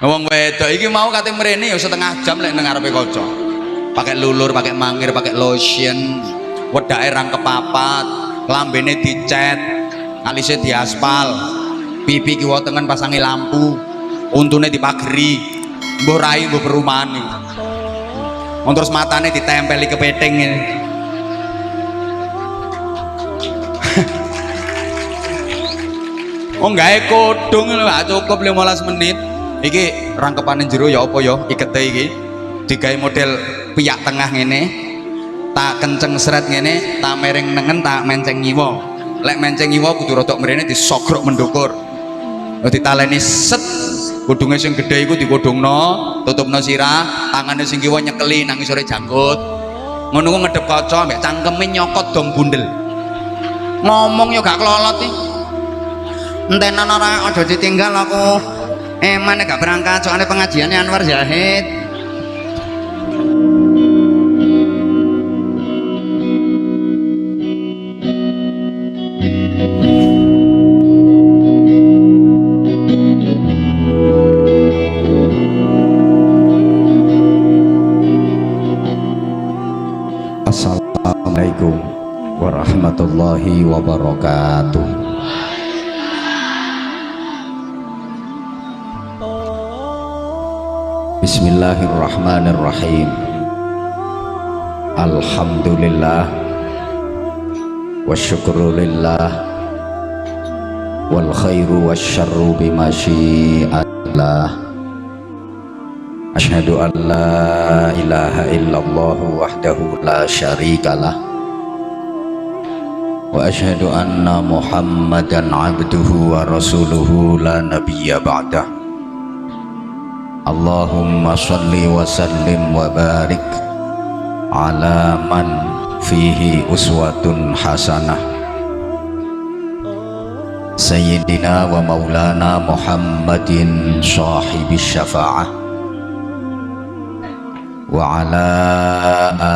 Wong wedok iki mau kate mrene ya setengah jam lek nang ngarepe kaca. Pakai lulur, pakai mangkir, pakai lotion, wedake rangkep papat, lambene dicet, alisé diaspal, pipi kiwa tengen pasangi lampu, untune dipageri, mbuh rai mbuh perumahan iki. Terus matane ditempeli ke peting ini. Oh gawe kodong lho, gak cukup 15 menit. Iki rangkepane jero ya apa ya ikete iki. Digawe model piyak tengah ngene. Tak kenceng sret ngene, tak mereng nengen, tak menceng ngiwa. Lek menceng ngiwa kudu rodok mrene disogrok mendukur. Ditaleni set. Kudunge sing gedhe iku dikodhongno, tutupno sirah, tangane sing kiwa nyekeli nang isore janggut. Ngono ku ngedhep kaca mbek cangkeme nyokot dom bundel. Ngomong yo gak kelolot iki. Entenan ora aja ditinggal aku. Emane gak berangkat soalnya pengajiannya Anwar Zahid. Assalamualaikum warahmatullahi wabarakatuh. Bismillahirrahmanirrahim. Alhamdulillah wasyukrulillah wal khairu wasyarru bimasyiatillah. Asyhadu an la ilaha illallah wahdahu la syarikalah wa asyhadu anna Muhammadan abduhu wa rasuluhu la nabiyya ba'dah. Allahumma shalli wa sallim wa barik ala man fihi uswatun hasanah Sayyidina wa maulana Muhammadin sahibis syafa'ah wa ala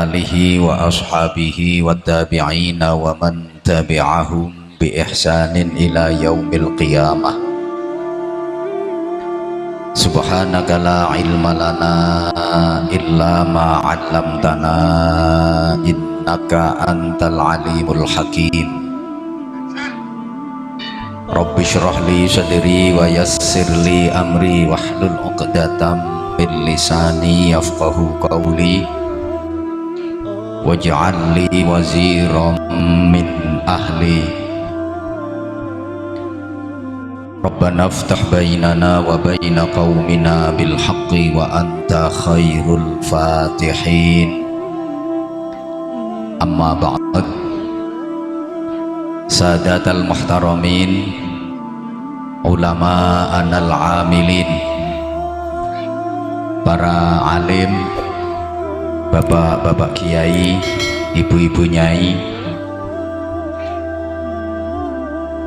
alihi wa ashabihi wa tabi'ina wa man tabi'ahum bi ihsanin ila yaumil qiyamah. Subhanaka la ilma lana illa ma 'allamtana innaka antal alimul hakim. Rabbi shrah li sadri wa yassir li amri wahlul 'uqdatam min lisani yafqahu qawli waj'al li waziran min ahli. Rabbana aftah bainana wa baina qaumina bil haqqi wa anta khairul fatihin. Amma ba'd. Sadatal muhtaramin, ulama anal amilin, para alim, bapak-bapak kiai, ibu-ibu nyai,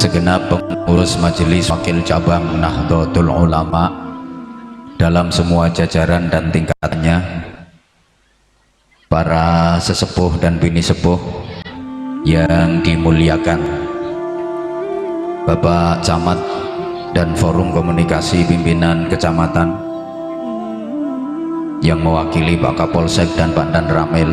segenap pengurus majelis wakil cabang Nahdlatul Ulama dalam semua jajaran dan tingkatannya, para sesepuh dan bini sepuh yang dimuliakan, Bapak Camat dan Forum Komunikasi Pimpinan Kecamatan yang mewakili Pak Kapolsek dan Pak Dan Ramil,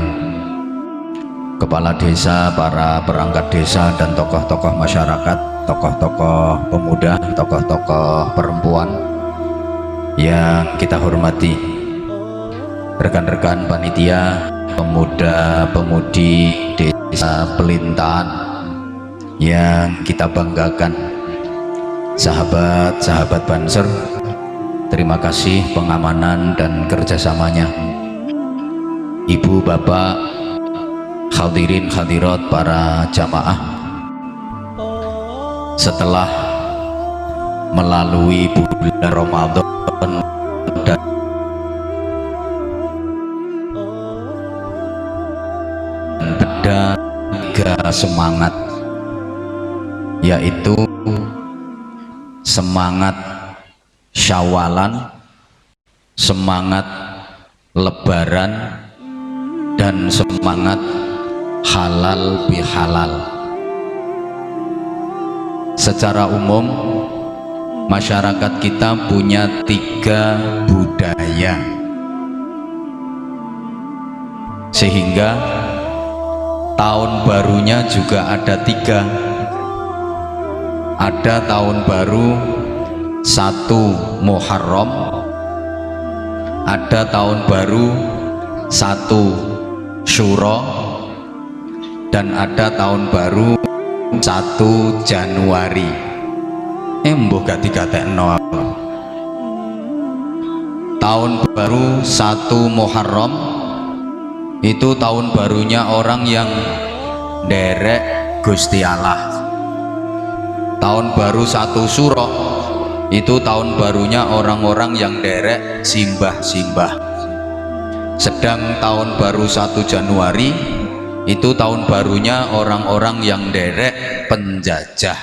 kepala desa, para perangkat desa dan tokoh-tokoh masyarakat, tokoh-tokoh pemuda, tokoh-tokoh perempuan yang kita hormati, rekan-rekan panitia, pemuda-pemudi desa Pelintaan yang kita banggakan, sahabat-sahabat Banser, terima kasih pengamanan dan kerjasamanya. Ibu, bapak, hadirin hadirat, para jamaah, setelah melalui bulan Ramadan dan ada 3 semangat, yaitu semangat Syawalan, semangat Lebaran, dan semangat halal bihalal. Secara umum masyarakat kita punya 3 budaya, sehingga tahun barunya juga ada 3. Ada tahun baru 1 Muharram, ada tahun baru 1 Syuro, dan ada tahun baru 1 Januari. Mbuh gak dikatekno. Tahun baru 1 Muharram itu tahun barunya orang yang derek Gusti Allah. Tahun baru 1 Syuro itu tahun barunya orang-orang yang derek simbah-simbah. Sedang tahun baru 1 Januari itu tahun barunya orang-orang yang derek penjajah.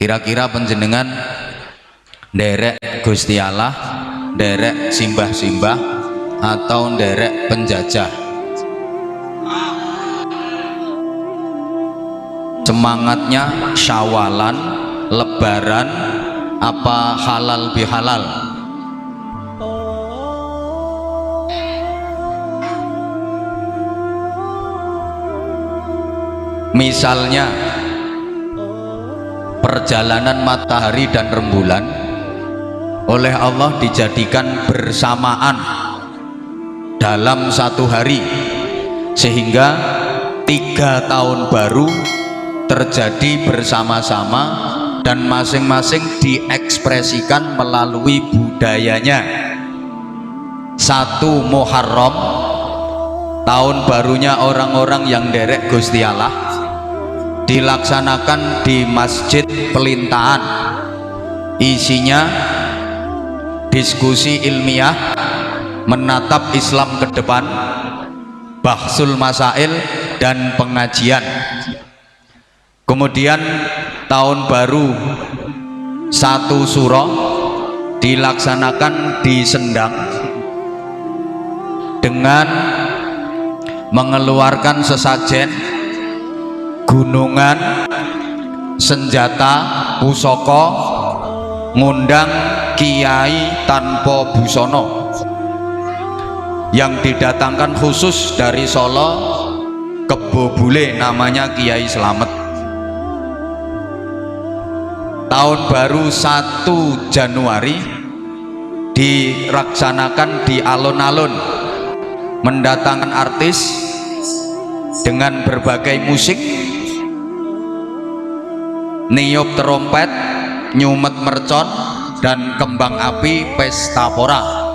Kira-kira panjenengan derek Gusti Allah, derek simbah-simbah, atau derek penjajah? Semangatnya Syawalan, Lebaran, apa halal bihalal? Misalnya perjalanan matahari dan rembulan oleh Allah dijadikan bersamaan dalam 1 hari, sehingga 3 tahun baru terjadi bersama-sama dan masing-masing diekspresikan melalui budayanya. 1 Muharram tahun barunya orang-orang yang derek Gusti Allah, dilaksanakan di Masjid Pelintahan. Isinya diskusi ilmiah, menatap Islam ke depan, bahsul masail, dan pengajian. Kemudian tahun baru 1 Syuro dilaksanakan di Sendang dengan mengeluarkan sesajen, gunungan, senjata, pusaka, ngundang kiai tanpa busono yang didatangkan khusus dari Solo, Kebo Bule, namanya Kiai Slamet. Tahun baru 1 Januari dilaksanakan di alun-alun, mendatangkan artis dengan berbagai musik, niup terompet, nyumet mercon, dan kembang api pesta pora.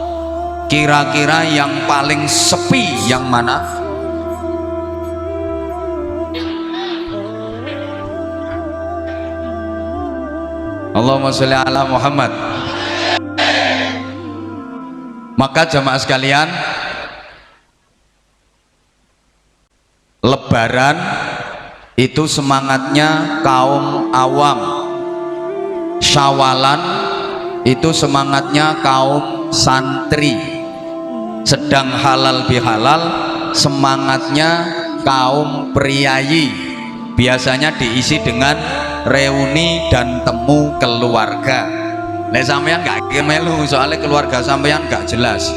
Kira-kira yang paling sepi yang mana? Allahumma sholli ala Muhammad. Maka jamaah sekalian, Lebaran itu semangatnya kaum awam, Syawalan itu semangatnya kaum santri, sedang halal bihalal semangatnya kaum priayi. Biasanya diisi dengan reuni dan temu keluarga. Lek sampean gak melu, soalnya keluarga sampean gak jelas.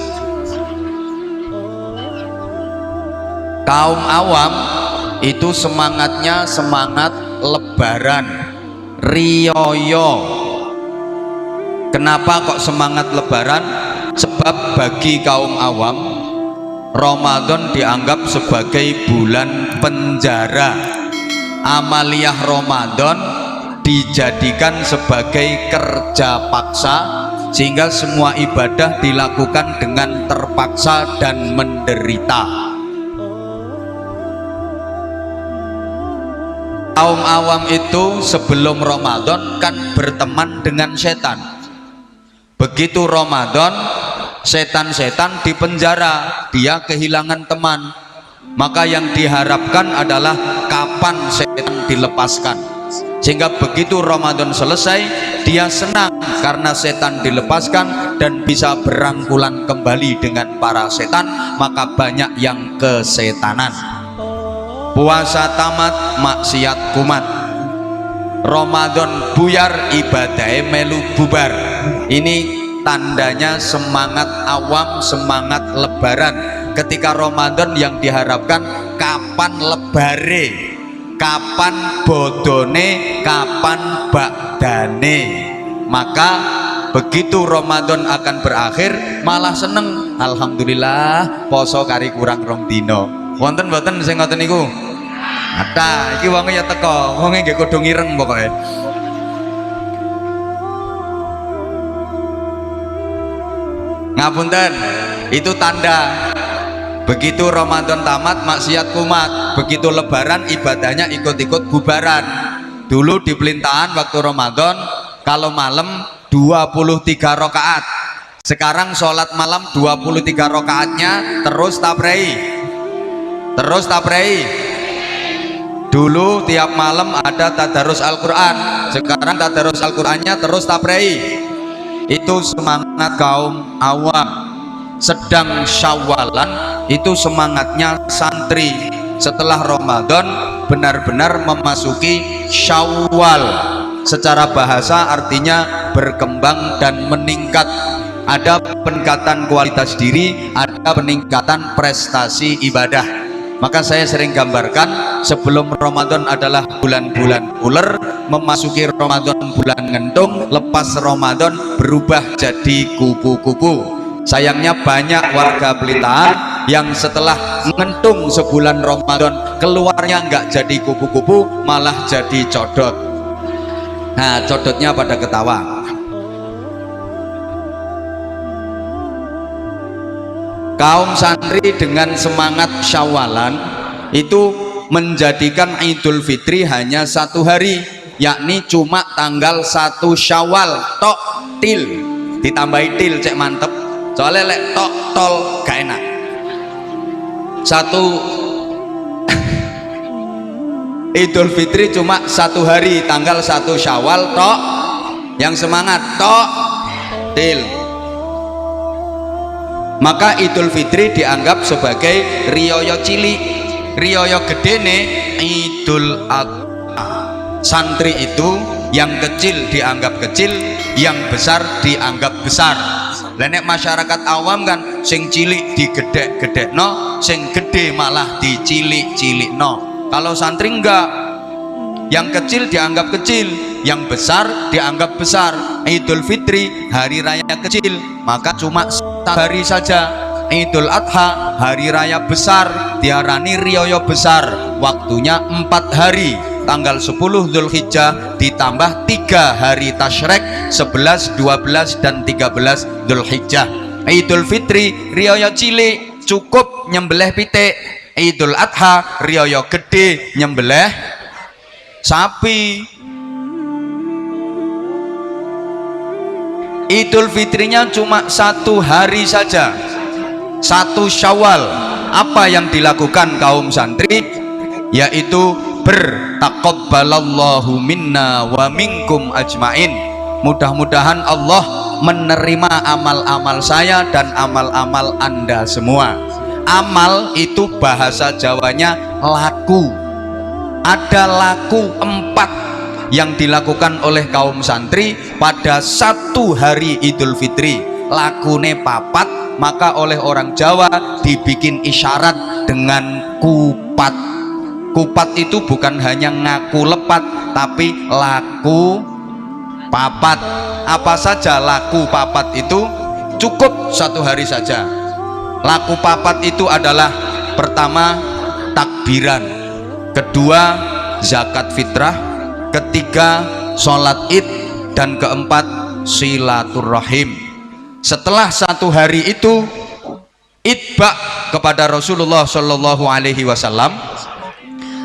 Kaum awam itu semangatnya semangat Lebaran, riyoyo. Kenapa kok semangat Lebaran? Sebab bagi kaum awam Ramadan dianggap sebagai bulan penjara. Amaliyah Ramadan dijadikan sebagai kerja paksa, sehingga semua ibadah dilakukan dengan terpaksa dan menderita. Kaum awam itu sebelum Ramadan kan berteman dengan setan. Begitu Ramadan, setan-setan dipenjara, dia kehilangan teman. Maka yang diharapkan adalah kapan setan dilepaskan, sehingga begitu Ramadan selesai dia senang karena setan dilepaskan dan bisa berangkulan kembali dengan para setan. Maka banyak yang kesetanan. Puasa tamat, maksiat kumat. Ramadan buyar ibadahnya melu bubar. Ini tandanya semangat awam, semangat lebaran. Ketika Ramadan yang diharapkan kapan lebare, kapan bodone, kapan bakdane. Maka begitu Ramadan akan berakhir malah seneng, alhamdulillah poso kari kurang rong dino. Wonten mboten sing ngoten niku? Ada, iki wonge ya teko, wonge nggih kudu ngireng pokoke. Ngapunten, itu tanda. Begitu Ramadan tamat maksiat kumat, begitu lebaran ibadahnya ikut-ikut bubaran. Dulu di pelintahan waktu Ramadan kalau malam 23 rakaat. Sekarang sholat malam 23 rakaatnya terus tabrei. Terus tabrei. Dulu tiap malam ada tadarus Al-Quran, sekarang tadarus Al-Qurannya terus tabrei. Itu semangat kaum awam. Sedang Syawalan itu semangatnya santri. Setelah Ramadan benar-benar memasuki Syawal. Secara bahasa artinya berkembang dan meningkat. Ada peningkatan kualitas diri, ada peningkatan prestasi ibadah. Maka saya sering gambarkan sebelum Ramadan adalah bulan-bulan ular, memasuki Ramadan bulan ngentung, lepas Ramadan berubah jadi kupu-kupu. Sayangnya banyak warga Blitar yang setelah ngentung sebulan Ramadan keluarnya nggak jadi kupu-kupu, malah jadi codot. Nah, codotnya pada ketawa. Kaum santri dengan semangat Syawalan itu menjadikan Idul Fitri hanya 1 hari, yakni cuma tanggal 1 Syawal tok, til ditambahi til cek mantep, soalnya lek tok tol gak enak. Idul Fitri cuma 1 hari, tanggal 1 Syawal tok, yang semangat tok til. Maka Idul Fitri dianggap sebagai riyoyo cilik, riyoyo gedene Idul Adha. Santri itu yang kecil dianggap kecil, yang besar dianggap besar. Nek masyarakat awam kan sing cilik digedek-gedek no, sing gede malah dicilik-cilik no. Kalau santri enggak, yang kecil dianggap kecil, yang besar dianggap besar. Idul Fitri hari raya kecil, maka cuma 1 hari saja. Idul Adha hari raya besar, diarani riyoyo besar, waktunya 4 hari. Tanggal 10 Dzulhijjah ditambah 3 hari Tasyrik, 11, 12 dan 13 Dzulhijjah. Idul Fitri riyoyo cilik, cukup nyembelih pitik. Idul Adha riyoyo gede, nyembelih sapi. Idul Fitrinya cuma 1 hari saja, 1 Syawal. Apa yang dilakukan kaum santri? Yaitu bertaqabbalallahu minna wa minkum ajmain. Mudah-mudahan Allah menerima amal-amal saya dan amal-amal Anda semua. Amal itu bahasa Jawanya laku. Ada laku 4 yang dilakukan oleh kaum santri pada 1 hari Idul Fitri. Lakune 4, maka oleh orang Jawa dibikin isyarat dengan kupat. Kupat itu bukan hanya ngaku lepat, tapi laku 4. Apa saja laku 4 itu? Cukup 1 hari saja. Laku 4 itu adalah pertama takbiran, kedua zakat fitrah, ketiga sholat id, dan keempat silaturrahim. Setelah 1 hari itu itba kepada Rasulullah Shallallahu Alaihi Wasallam.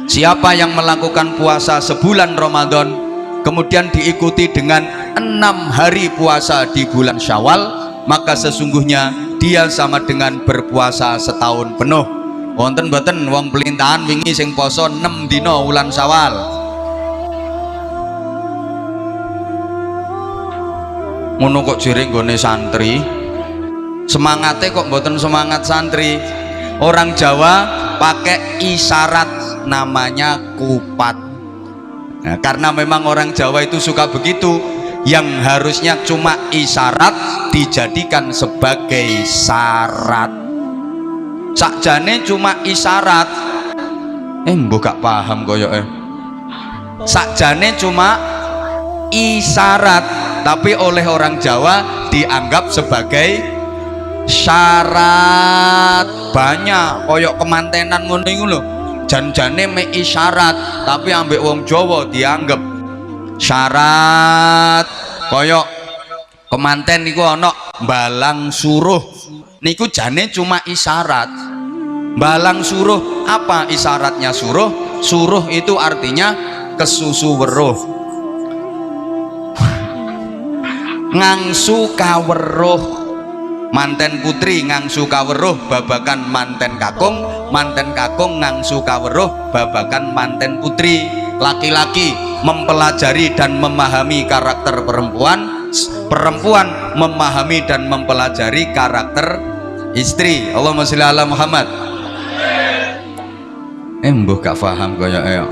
Siapa yang melakukan puasa sebulan Ramadan kemudian diikuti dengan 6 hari puasa di bulan Syawal, maka sesungguhnya dia sama dengan berpuasa setahun penuh. Wonten boten wong pelintahan wingi sing poso 6 dino wulan Syawal? Ngono kok jere nggone santri, semangatnya kok mboten semangat santri. Orang Jawa pakai isyarat namanya kupat. Nah, karena memang orang Jawa itu suka begitu, yang harusnya cuma isyarat dijadikan sebagai syarat. Sakjane cuma isyarat, mbok gak paham koyoke. Sakjane cuma isyarat, tapi oleh orang Jawa dianggap sebagai syarat. Banyak koyok kemantenan ngono iku lho, jan-jane mek isyarat, tapi ambek wong Jawa dianggap syarat. Koyok kemanten niku ana balang suruh, niku jane cuma isyarat. Balang suruh, apa isyaratnya suruh? Suruh itu artinya kesusu weruh, ngangsu kaweruh. Manten putri ngangsu kaweruh babakan manten kakung, manten kakung ngangsu kaweruh babakan manten putri. Laki-laki mempelajari dan memahami karakter perempuan, perempuan memahami dan mempelajari karakter istri. Allahumma sholli ala Muhammad. Mbah gak paham kaya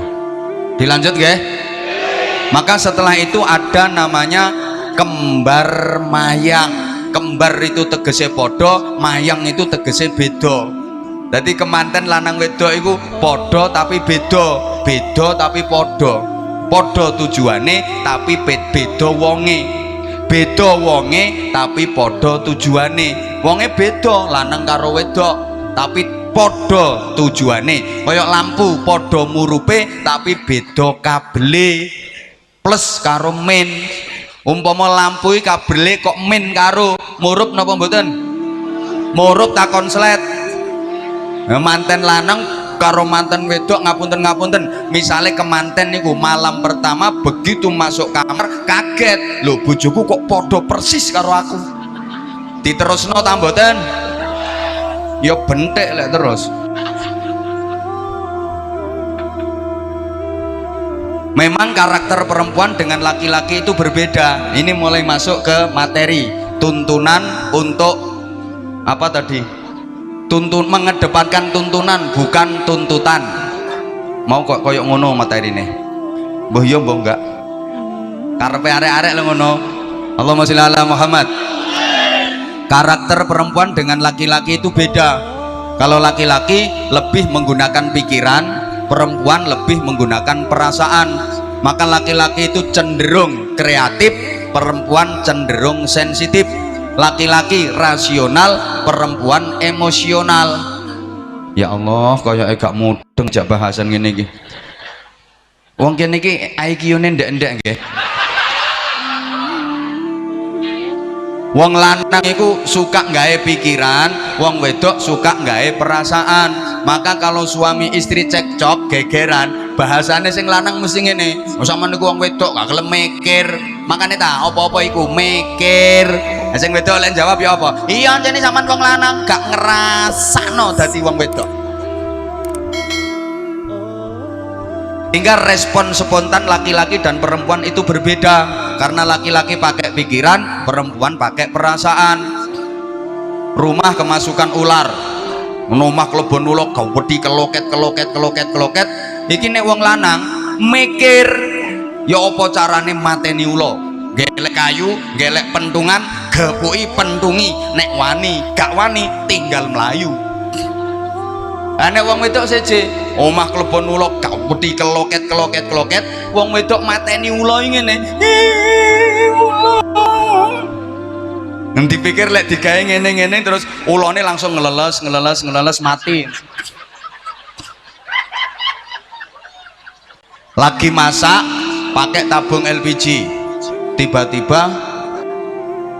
dilanjut nggih. Maka setelah itu ada namanya kembar mayang. Kembar itu tegese podo, mayang itu tegese bedo. Jadi kemanten lanang wedok itu podo tapi bedo, bedo tapi podo. Podo tujuane tapi bedo wonge, bedo wonge tapi podo tujuane. Wonge bedo lanang karo wedok tapi podo tujuane. Koyok lampu podo murupe tapi bedo kabele. Plus karo main. Umpama lampu kabele kok min karo murup napa mboten? Murup tak konslet. Manten lanang karo manten wedok ngapunten, misalnya kemanten niku malam pertama begitu masuk kamar kaget, lho bojoku kok podo persis karo aku. Diterusno ta mboten? Ya bentek lek terus. Memang karakter perempuan dengan laki-laki itu berbeda. Ini mulai masuk ke materi tuntunan untuk apa tadi? Mengedepankan tuntunan bukan tuntutan. Mau kok koyok ngono materi ini? Mbah yo mbah enggak? Karepe arek-arek lho ngono. Allahumma sholli ala Muhammad. Karakter perempuan dengan laki-laki itu beda. Kalau laki-laki lebih menggunakan pikiran, perempuan lebih menggunakan perasaan. Maka laki-laki itu cenderung kreatif, perempuan cenderung sensitif. Laki-laki rasional, perempuan emosional. Ya Allah, kayak gak mudeng jak bahasan ngene iki. Wong kene iki IQ-ne ndek-ndek nggih. Wong lanang iku suka nggawe pikiran, wong wedok suka nggawe perasaan. Maka kalau suami istri cekcok gegeran, bahasane sing lanang mesti ngene, sampeyan niku wong wedok gak gelem mikir. Makane ta apa-apa iku mikir. Sing wedok lek jawab ya apa? Iya jane sampean wong lanang gak ngrasakno dadi wong wedok. Hingga respon spontan laki-laki dan perempuan itu berbeda, karena laki-laki pakai pikiran, perempuan pakai perasaan. Rumah kemasukan ular, omah klebon ulok gawedi keloket. Iki nek wong lanang mikir ya apa carane mateni ula, gelek kayu, gelek pentungan, gepuki pentungi, nek wani gak wani tinggal melayu. Nek wong wedok seje omah klebon ula gawedi keloket, wong wedok mateni ula ngene. Nanti pikir lek digawe ngene-ngene terus ulane langsung ngeleles mati. Lagi masak pakai tabung LPG, tiba-tiba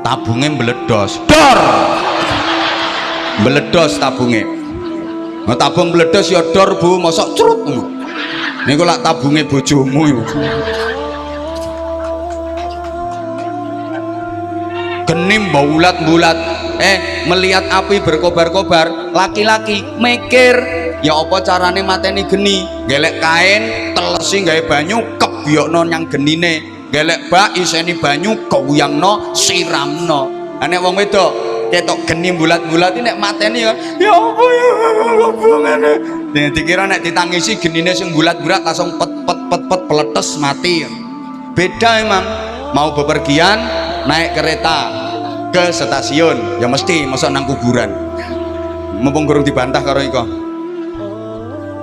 tabungnya meledos, dor, meledos tabungnya. Nah, tabung meledos ya dor bu, mosok cerut. Ini kok lak tabungnya bojomu iku. Genim bulat, melihat api berkobar-kobar, laki-laki mikir ya apa carane mateni geni, gelek kain telesi gawe banyu kebyokno nyang genine, gelek bak iseni banyu kewuyangno siramno. Nek wong wedok ketok geni bulat-bulat nek mateni ya apa ya ngene dikira nek ditangisi genine sing bulat-bulat langsung pet peletes mati. Beda emang mau bepergian naik kereta ke stasiun ya mesti masuk nang kuburan mumpung gurung dibantah karo iko.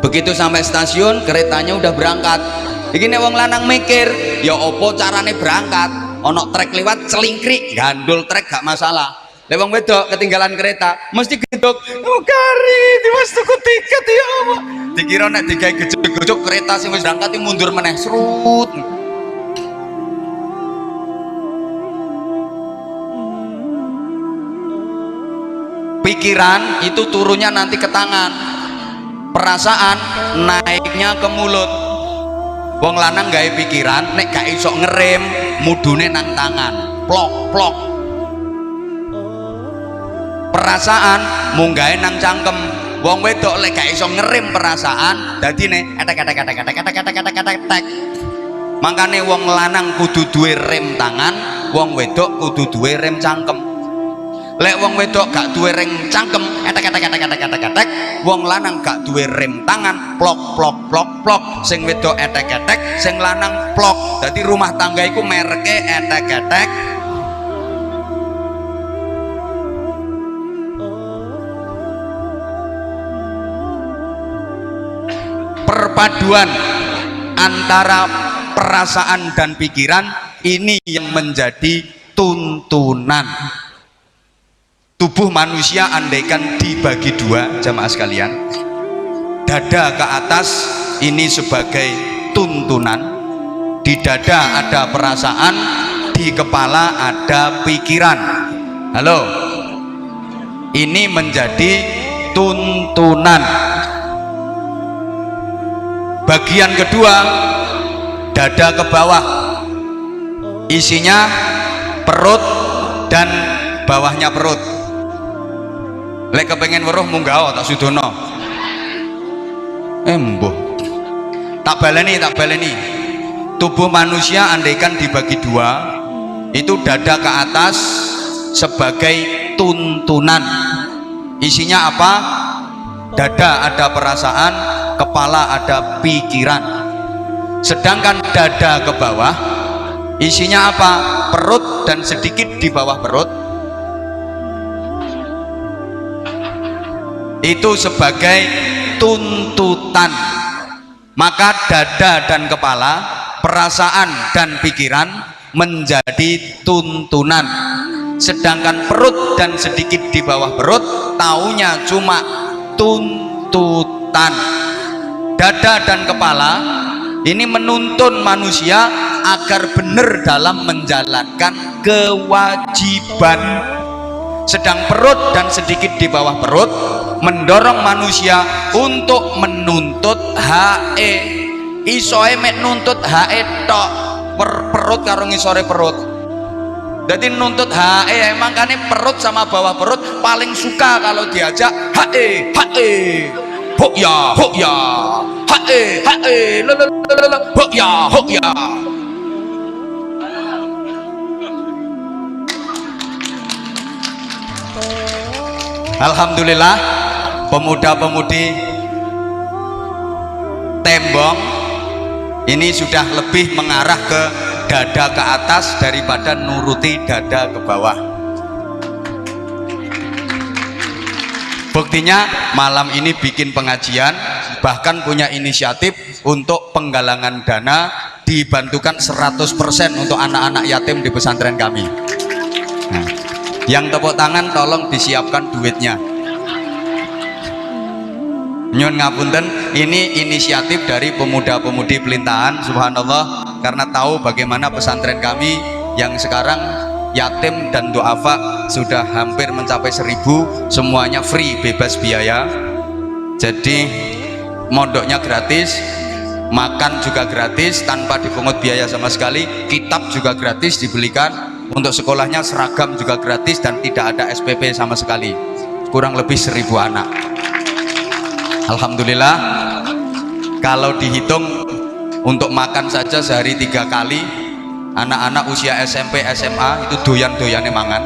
Begitu sampai stasiun keretanya udah berangkat. Iki nek wong lanang mikir ya opo carane berangkat, ono trek lewat celingkrik gandul trek gak masalah. Lek wong wedok ketinggalan kereta mesti gedok oh kari diwas tuku tiket ya apa dikira nek digawe gejok-gejok kereta sing wis berangkat mundur meneh serut. Pikiran itu turunnya nanti ke tangan, perasaan naiknya ke mulut. Wong lanang gawe pikiran nek gak iso ngerem mudune nang tangan plok plok. Perasaan munggahe nang cangkem. Wong wedok lek gak iso ngerem perasaan dadine etek. Makane wong lanang kudu duwe rem tangan, wong wedok kudu duwe rem cangkem. Lek wong wedok gak duwe rem cangkem etek, wong lanang gak duwe rem tangan plok plok plok plok, sing wedok etek, sing lanang plok. Dadi rumah tangga iku mereke etek. Perpaduan antara perasaan dan pikiran ini yang menjadi tuntunan tubuh manusia. Andaikan dibagi dua jamaah sekalian, dada ke atas ini sebagai tuntunan, di dada ada perasaan, di kepala ada pikiran. Halo, ini menjadi tuntunan. Bagian kedua, dada ke bawah, isinya perut dan bawahnya perut. Lek kepengen weruh munggah tak sudono. Mbuh. Tak baleni. Tubuh manusia andaikan dibagi dua, itu dada ke atas sebagai tuntunan. Isinya apa? Dada ada perasaan, kepala ada pikiran. Sedangkan dada ke bawah isinya apa? Perut dan sedikit di bawah perut itu sebagai tuntutan. Maka dada dan kepala, perasaan dan pikiran menjadi tuntunan. Sedangkan perut dan sedikit di bawah perut taunya cuma tuntutan. Dada dan kepala ini menuntun manusia agar benar dalam menjalankan kewajiban. Sedang perut dan sedikit di bawah perut mendorong manusia untuk menuntut HE. Isoe mek nuntut HE tok, perut karo ngisore perut. Jadi nuntut HE, makanya perut sama bawah perut paling suka kalau diajak HE hokya HE hokya. Alhamdulillah, pemuda-pemudi Tembong ini sudah lebih mengarah ke dada ke atas daripada nuruti dada ke bawah. Buktinya malam ini bikin pengajian, bahkan punya inisiatif untuk penggalangan dana, dibantukan 100% untuk anak-anak yatim di pesantren kami. Nah, yang tepuk tangan tolong disiapkan duitnya. Nyun ngapunten, ini inisiatif dari pemuda-pemudi Pelintahan, subhanallah, karena tahu bagaimana pesantren kami yang sekarang yatim dan duafa sudah hampir mencapai 1000, semuanya free, bebas biaya. Jadi mondoknya gratis, makan juga gratis tanpa dipungut biaya sama sekali, kitab juga gratis dibelikan, untuk sekolahnya seragam juga gratis dan tidak ada SPP sama sekali. Kurang lebih 1000 anak. Alhamdulillah, kalau dihitung untuk makan saja sehari 3 kali, anak-anak usia SMP SMA itu doyan-doyannya mangan.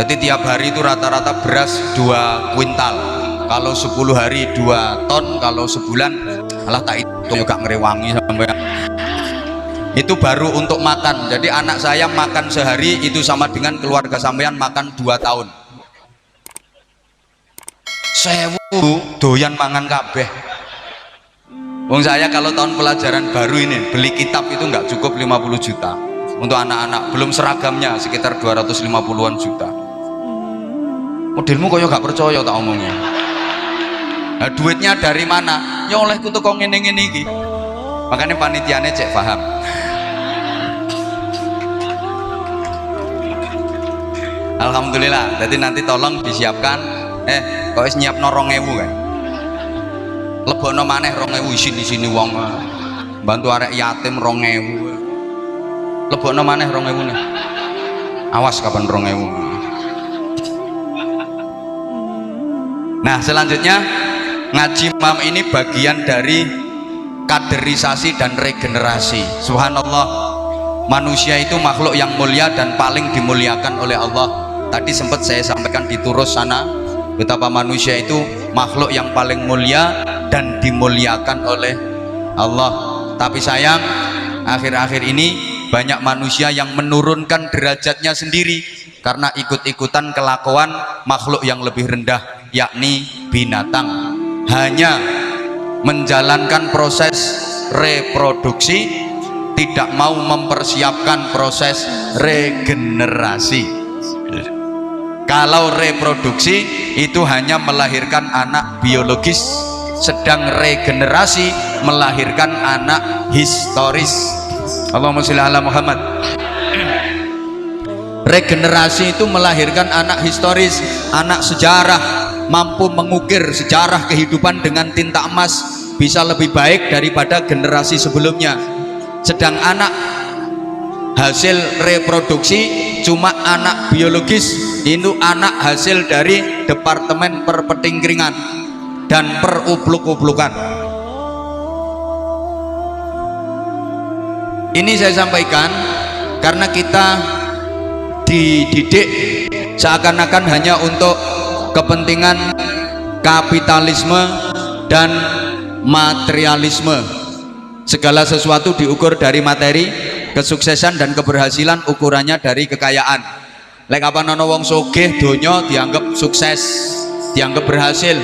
Jadi tiap hari itu rata-rata beras 2 kuintal, kalau 10 hari 2 ton, kalau sebulan alah tak itu juga ngerewangi sampai itu baru untuk makan. Jadi anak saya makan sehari itu sama dengan keluarga sampean makan 2 tahun. Sewu doyan mangan kabeh. Wong saya kalau tahun pelajaran baru ini beli kitab itu nggak cukup 50 juta untuk anak-anak, belum seragamnya sekitar 250-an juta. Modelmu kok gak percaya tak omongnya. Nah, duitnya dari mana? Ya oleh kutu kok ngene-ngene iki. Makanya panitiane cek paham. Alhamdulillah. Jadi nanti tolong disiapkan. Kok wis nyiapno 2.000 kan? Lebokno maneh 2.000 sini wong. Bantu arek yatim 2.000. Lebokno maneh 2.000 nih. Awas kapan 2.000. Nah, selanjutnya ngaji malam ini bagian dari kaderisasi dan regenerasi. Subhanallah, manusia itu makhluk yang mulia dan paling dimuliakan oleh Allah. Tadi sempat saya sampaikan di Turus sana betapa manusia itu makhluk yang paling mulia dan dimuliakan oleh Allah. Tapi sayang, akhir-akhir ini banyak manusia yang menurunkan derajatnya sendiri karena ikut-ikutan kelakuan makhluk yang lebih rendah, yakni binatang. Hanya menjalankan proses reproduksi, tidak mau mempersiapkan proses regenerasi. Kalau reproduksi itu hanya melahirkan anak biologis, sedang regenerasi melahirkan anak historis. Allahumma sholli ala Muhammad. Regenerasi itu melahirkan anak historis, anak sejarah, mampu mengukir sejarah kehidupan dengan tinta emas, bisa lebih baik daripada generasi sebelumnya. Sedang anak hasil reproduksi cuma anak biologis, itu anak hasil dari departemen perpetingkringan dan perupluk-uplukan. Ini saya sampaikan karena kita dididik seakan-akan hanya untuk kepentingan kapitalisme dan materialisme. Segala sesuatu diukur dari materi, kesuksesan dan keberhasilan ukurannya dari kekayaan. Lek apa nono wong sugih donya dianggap sukses, dianggap berhasil.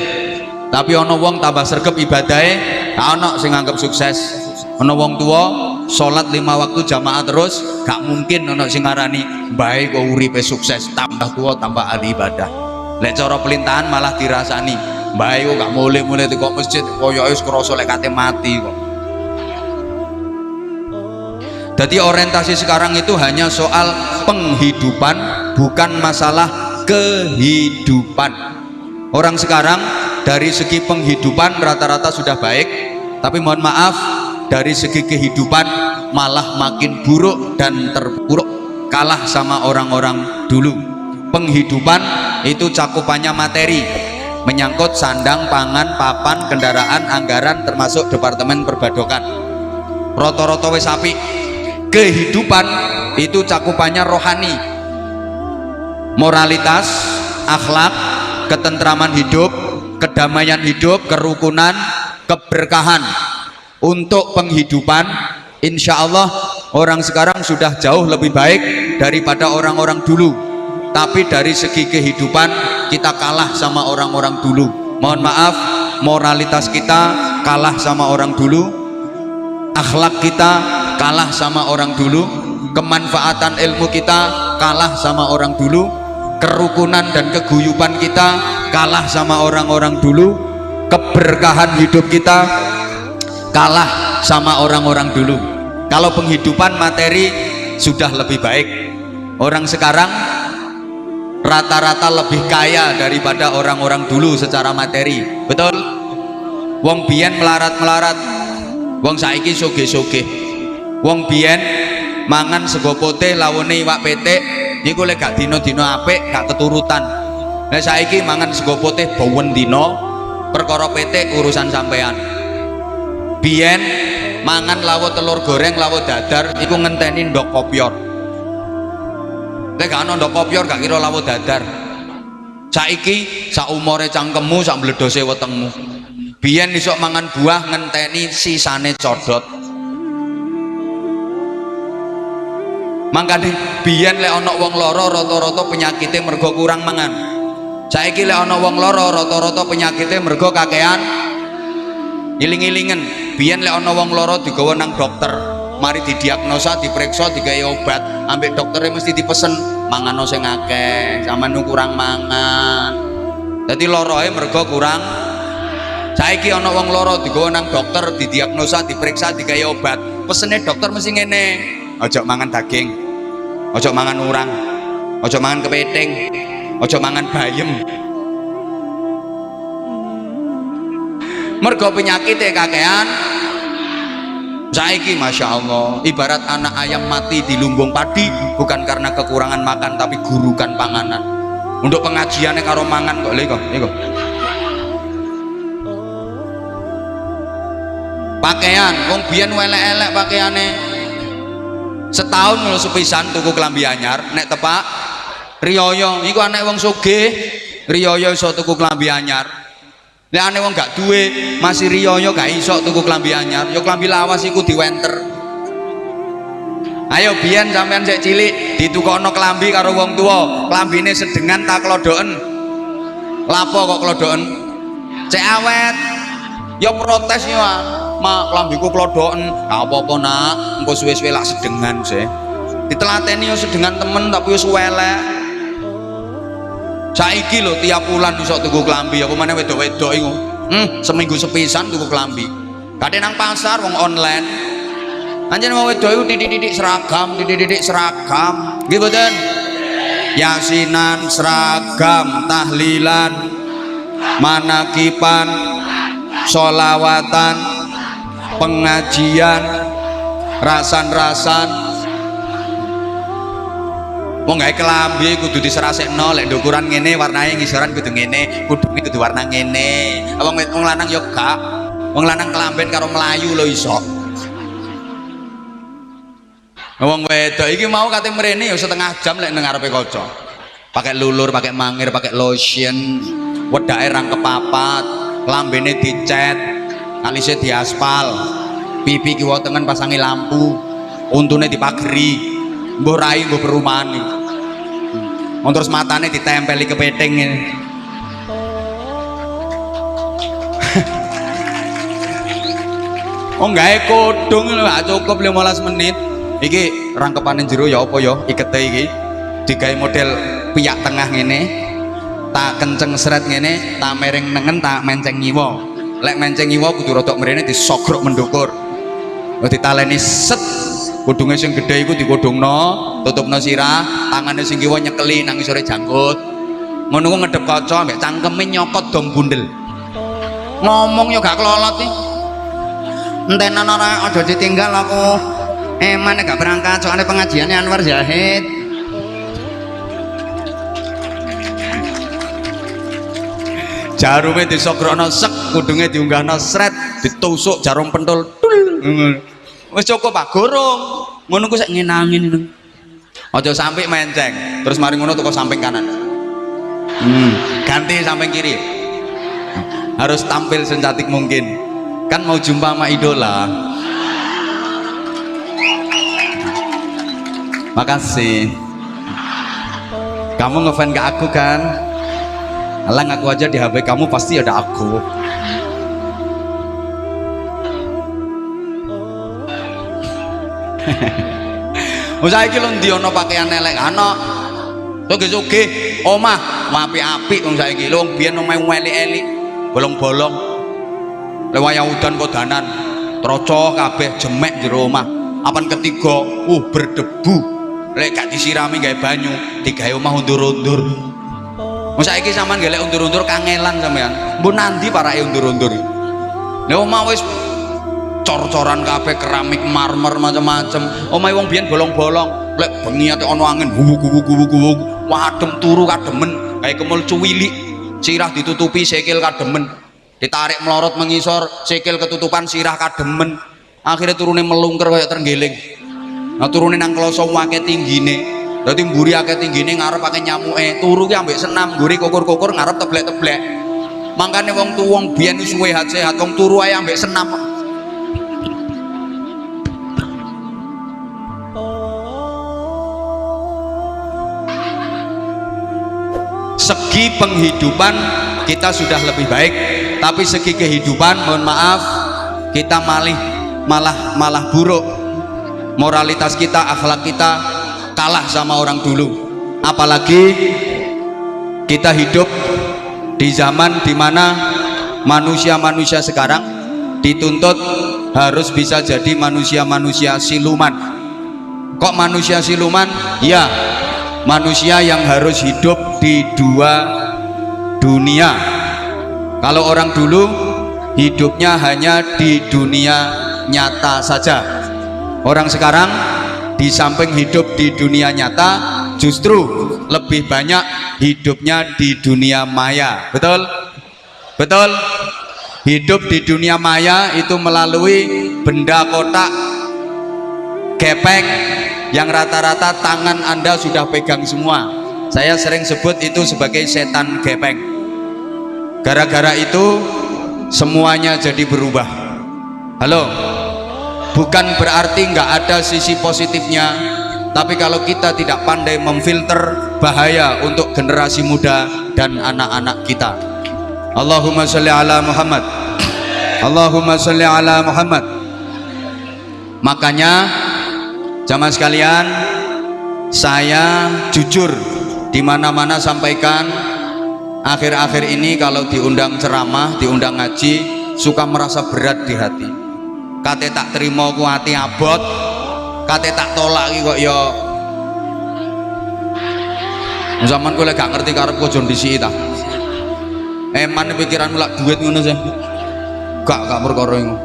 Tapi ono wong tambah sregep ibadahe, gak ono sing anggap sukses. Ono wong tua sholat 5 waktu jamaah terus, gak mungkin ono sing ngarani bae kok uripe sukses, tambah tua tambah ahli ibadah. Lek cara pelintahan malah dirasani bae kok gak mulai-mulai teko masjid koyoke wis krasa lek kate mati kok. Jadi orientasi sekarang itu hanya soal penghidupan, bukan masalah kehidupan. Orang sekarang dari segi penghidupan rata-rata sudah baik, tapi mohon maaf dari segi kehidupan malah makin buruk dan terpuruk, kalah sama orang-orang dulu. Penghidupan itu cakupannya materi, menyangkut sandang, pangan, papan, kendaraan, anggaran, termasuk departemen perbadokan. Roto-roto wis apik. Kehidupan itu cakupannya rohani, moralitas, akhlak, ketentraman hidup, kedamaian hidup, kerukunan, keberkahan. Untuk penghidupan insya Allah orang sekarang sudah jauh lebih baik daripada orang-orang dulu, tapi dari segi kehidupan kita kalah sama orang-orang dulu. Mohon maaf, moralitas kita kalah sama orang dulu, akhlak kita kalah sama orang dulu, kemanfaatan ilmu kita kalah sama orang dulu, kerukunan dan keguyuban kita kalah sama orang-orang dulu, keberkahan hidup kita kalah sama orang-orang dulu. Kalau penghidupan materi sudah lebih baik. Orang sekarang rata-rata lebih kaya daripada orang-orang dulu secara materi. Betul? Wong biyen melarat-melarat, wong saiki sugih-sugih. Wong biyen mangan sego pote lawone iwak petik niku lek gak dina-dina apik gak keturutan. Lah saiki mangan sego pote bawen dina, perkara petik urusan sampean. Biyen mangan lawuh telur goreng, lawuh dadar iku ngenteni ndok kopior. lek gak ono ndok kopior gak kira lawo dadar. Saiki sak umure cangkemmu sak mbledose wetengmu. Biyen isok mangan buah ngenteni sisane codot. Mangkane biyen lek ana wong lara rata-rata penyakite mergo kurang mangan. Saiki lek ana wong lara rata-rata penyakite mergo kakean iling-ilingen. Biyen lek ana wong lara digawa nang dokter, mari didiagnosa, diperiksa, digawe obat, ambek dokternya mesti dipesen mangan sing akeh, sampean kurang mangan. Dadi loroe mergo kurang. Saiki ana wong lara digawa nang dokter, didiagnosa, diperiksa, digawe obat, pesene dokter mesti ngene, ojo mangan daging, ojo mangan urang, ojo mangan kepiting, ojo mangan bayem. Mergo penyakitnya kakean. Saiki masya Allah, ibarat anak ayam mati di lumbung padi, bukan karena kekurangan makan tapi gurukan panganan. Untuk pengajiannya karo mangan kok lho. Pakaian, wong biyen elek-elek pakaiane. Setahun lho sepisan tuku klambi anyar, nek tepak riyaya iku anek wong sugih, riyaya iso tuku klambi anyar. Lek ane wong gak duwe masih riyaya gak iso tuku klambi anyar, ya klambi lawas iku diwenter. Ayo biyen sampean sik cilik ditukokno klambi karo wong tuwa, klambine sedengan tak klodoken. Lapo kok klodoken? Cek awet. Ya protes ya, "Mak, klambiku klodoken." "Gak apa-apa, Nak. Engko suwe-suwe lak sedengan sih." Ditelateni yo sedengan temen tapi yo suwelek. Saiki lho tiap bulan iso tuku klambi, apa meneh wedok-wedok iku. Seminggu sepisan tuku klambi. Kadhe nang pasar wong online. Anjen wong wedok iku titik-titik seragam, titik-titik seragam. Nggih mboten? Yasinan seragam, tahlilan, manakipan, sholawatan, pengajian, rasan-rasan. Wong gawe klambi kudu diserasekno, lek ndukuran ngene warnane ngisoran kudu ngene, kudune kudu warna ngene. Wong lanang yo gak. Wong lanang kelamben karo melayu lho iso. Wong wedok iki mau kate mrene yo setengah jam lek nang ngarepe kaca. Pakai lulur, pakai mangir, pakai lotion, wedake rangkep papat, lambene dicet, alise diaspal, pipi kiwa tengen pasangi lampu, untune dipageri, mbuh rai mbuh perumahan nih. Terus matanya ditempeli ke peting ini. Oh nggak kodong lho, gak cukup 15 menit. Iki rangkepanin jero ya apa ya ikete iki digawe model piyak tengah ngene, tak kenceng seret ngene, tak mereng nengen, tak menceng ngiwa. Lek menceng ngiwa kudu rodok mrene disogrok mendukur. Ditaleni set. Kudunge sing gedhe iku dikodhongno, tutupno sirah, tangane sing kiwa nyekeli nang isore janggut. Ngono ku ngedhep kaca mbek cangkeme nyokot dom bundel. Ngomong yo gak kelolot iki. Entenan ora aja ditinggal aku. Emane gak berangkat soalnya pengajiannya Anwar Zahid. Jarume disogrokno sek, kudunge diunggahno sret, ditusuk jarum pentul. Wis cukup Pak, gorong. Ngono ku sik ngenangin. Aja sampai menceng. Terus mari ngono teko samping kanan. Ganti samping kiri. Harus tampil secantik mungkin. Kan mau jumpa sama idola. Makasih. Kamu ngefan ke aku kan? Alang aku aja di HP kamu pasti ada aku. Saiki lho ndi ana pakaian elek ana. Sugih-sugih omah apik-apik wong saiki. Lho wong biyen omahe elek-elek, bolong-bolong. Lek wayah udan kodanan, troco kabeh jemek jero omah. Apan ketiga, berdebu. Lek gak disirami gawe banyu, digawe omah undur-undur. Wong saiki sampean golek undur-undur kangelan sampean. Mbok nandi parake undur-undur. Lek omah wis cor-coran kabeh, keramik, marmer, macam-macam. Omahe wong biyen bolong-bolong, lek bengi ate ana angin guwu-guwu, wadem turu kademen, kae kemul cuwilik, sirah ditutupi sikil kademen, ditarik melorot mengisor, sikil ketutupan, sirah kademen, akhirnya turune melungker kaya terenggiling. Nah turune nang kloso wake tinggine, Dadi mburi akeh tinggine ngarep akeh nyamuke, turu ki ambek senam, mburi kukur-kukur ngarep teblek-teblek. Mangkane wong tuwa wong biyen wis sehat, wong turu ae ambek senam. Segi penghidupan kita sudah lebih baik, tapi segi kehidupan mohon maaf kita malah buruk. Moralitas kita, akhlak kita kalah sama orang dulu. Apalagi kita hidup di zaman dimana manusia-manusia sekarang dituntut harus bisa jadi manusia-manusia siluman. Kok manusia siluman? Ya, manusia yang harus hidup di dua dunia. Kalau orang dulu hidupnya hanya di dunia nyata saja. Orang sekarang di samping hidup di dunia nyata justru lebih banyak hidupnya di dunia maya. Betul? Betul? Hidup di dunia maya itu melalui benda kotak, gepeng yang rata-rata tangan Anda sudah pegang semua. Saya sering sebut itu sebagai setan gepeng. Gara-gara itu semuanya jadi berubah. Halo, bukan berarti nggak ada sisi positifnya, tapi kalau kita tidak pandai memfilter, bahaya untuk generasi muda dan anak-anak kita. Allahumma sholli ala Muhammad, Allahumma sholli ala Muhammad. Makanya jamaah sekalian, saya jujur di mana-mana sampaikan, akhir-akhir ini kalau diundang ceramah, diundang ngaji, suka merasa berat di hati. Kate tak terima ku hati abot, kate tak tolak iki kok ya. Zaman kowe lek gak ngerti karep kojo ndisiki ta. Eman pikiranmu lak duit ngono sih. Gak perkara iku.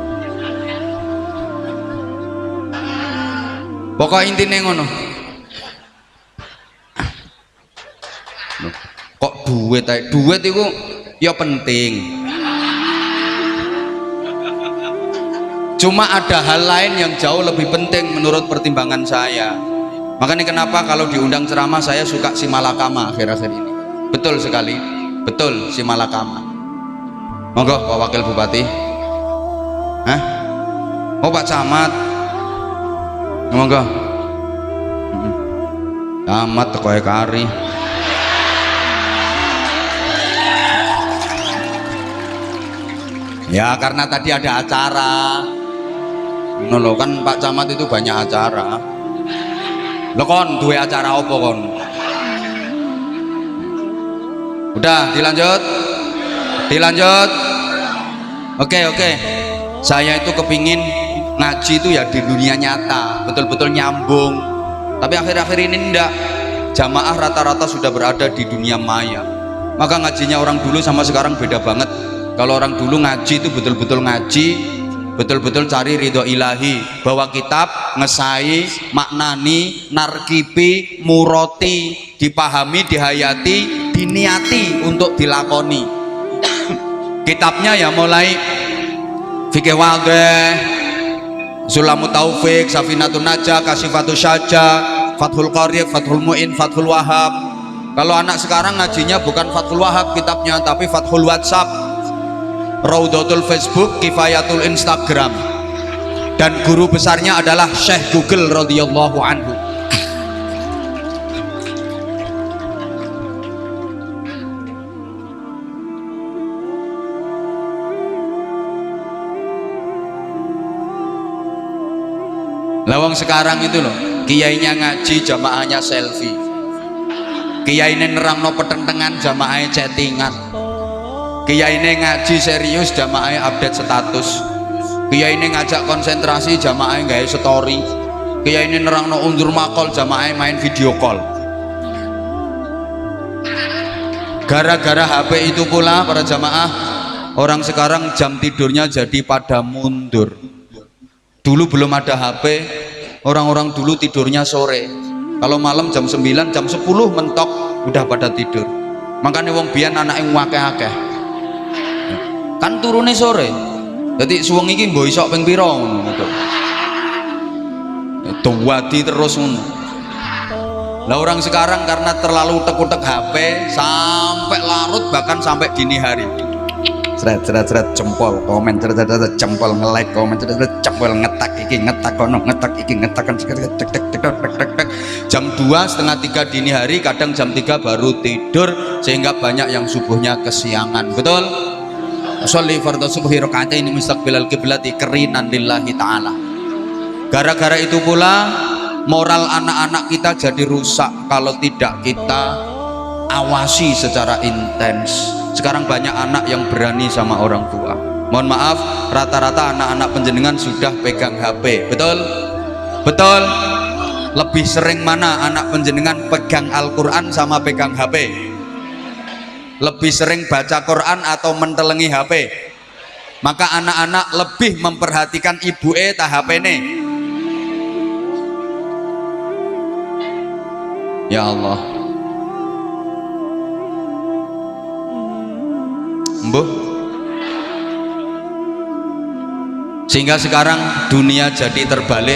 Pokok intine ngono. Kok duit ae? Duit itu ya penting. Cuma ada hal lain yang jauh lebih penting menurut pertimbangan saya. Makanya kenapa kalau diundang ceramah saya suka simalakama akhir-akhir ini. Betul sekali, betul simalakama. Monggo Pak Wakil Bupati. Hah? Oh Pak Camat. Monggo. Camat teko kari. Ya karena tadi ada acara. Ngono kan Pak Camat itu banyak acara. Lo kon duwe acara apa kon? Udah dilanjut? Dilanjut? Oke. Saya itu kepingin ngaji itu ya di dunia nyata, betul-betul nyambung. Tapi akhir-akhir ini enggak. Jamaah rata-rata sudah berada di dunia maya. Maka ngajinya orang dulu sama sekarang beda banget. Kalau orang dulu ngaji itu betul-betul ngaji, betul-betul cari ridho ilahi, bawa kitab, ngesai, maknani, narkipi, muroti, dipahami, dihayati, diniati untuk dilakoni. Kitabnya ya mulai Fikih Wadih, Sulamut Taufik, Safinatun Najah, Kasifatus Syajah, Fathul Qarib, Fathul Mu'in, Fathul Wahab. Kalau anak sekarang ngajinya bukan Fathul Wahab kitabnya, tapi Fathul WhatsApp, Raudatul Facebook, Kifayatul Instagram, dan guru besarnya adalah Syekh Google radhiyallahu anhu. Lawang sekarang itu loh, kiainya ngaji, jamaahnya selfie. Kiainya nerangno petentengan, jamaahnya chattingan. Kiainya ngaji serius, jamaahnya update status. Kiainya ngajak konsentrasi, jamaahnya gawe story. Kiainya nerangno undur makol, jamaahnya main video call. Gara-gara HP itu pula para jamaah, orang sekarang jam tidurnya jadi pada mundur. Dulu belum ada HP, orang-orang dulu tidurnya sore. Kalau malam jam 9, jam 10 mentok udah pada tidur. Makanya wong biyen anake akeh-akeh. Kan turune sore. Jadi suweng iki mbok isok ping pira ngono gitu. Tuwadi terus ngono. Lah orang sekarang karena terlalu utek-utek HP sampai larut, bahkan sampai dini hari. Seret jempol komen, jempol nge-like komen, jempol ngetak iki ngetak kono ngetak iki ngetak kan jam 2 setengah 3 dini hari, kadang jam 3 baru tidur, sehingga banyak yang subuhnya kesiangan. Betul? Sholli fardhu subhi raka'atain mustaqbilal qiblati qarinan lillahi ta'ala. Gara-gara itu pula moral anak-anak kita jadi rusak kalau tidak kita awasi secara intens. Sekarang banyak anak yang berani sama orang tua. Mohon maaf, rata-rata anak-anak penjenengan sudah pegang HP. Betul? Betul? Lebih sering mana anak penjenengan pegang Al-Quran sama pegang HP? Lebih sering baca Quran atau mentelengi HP? Maka anak-anak lebih memperhatikan ibu ta HP nih. Ya Allah, Mbuh. Sehingga sekarang dunia jadi terbalik.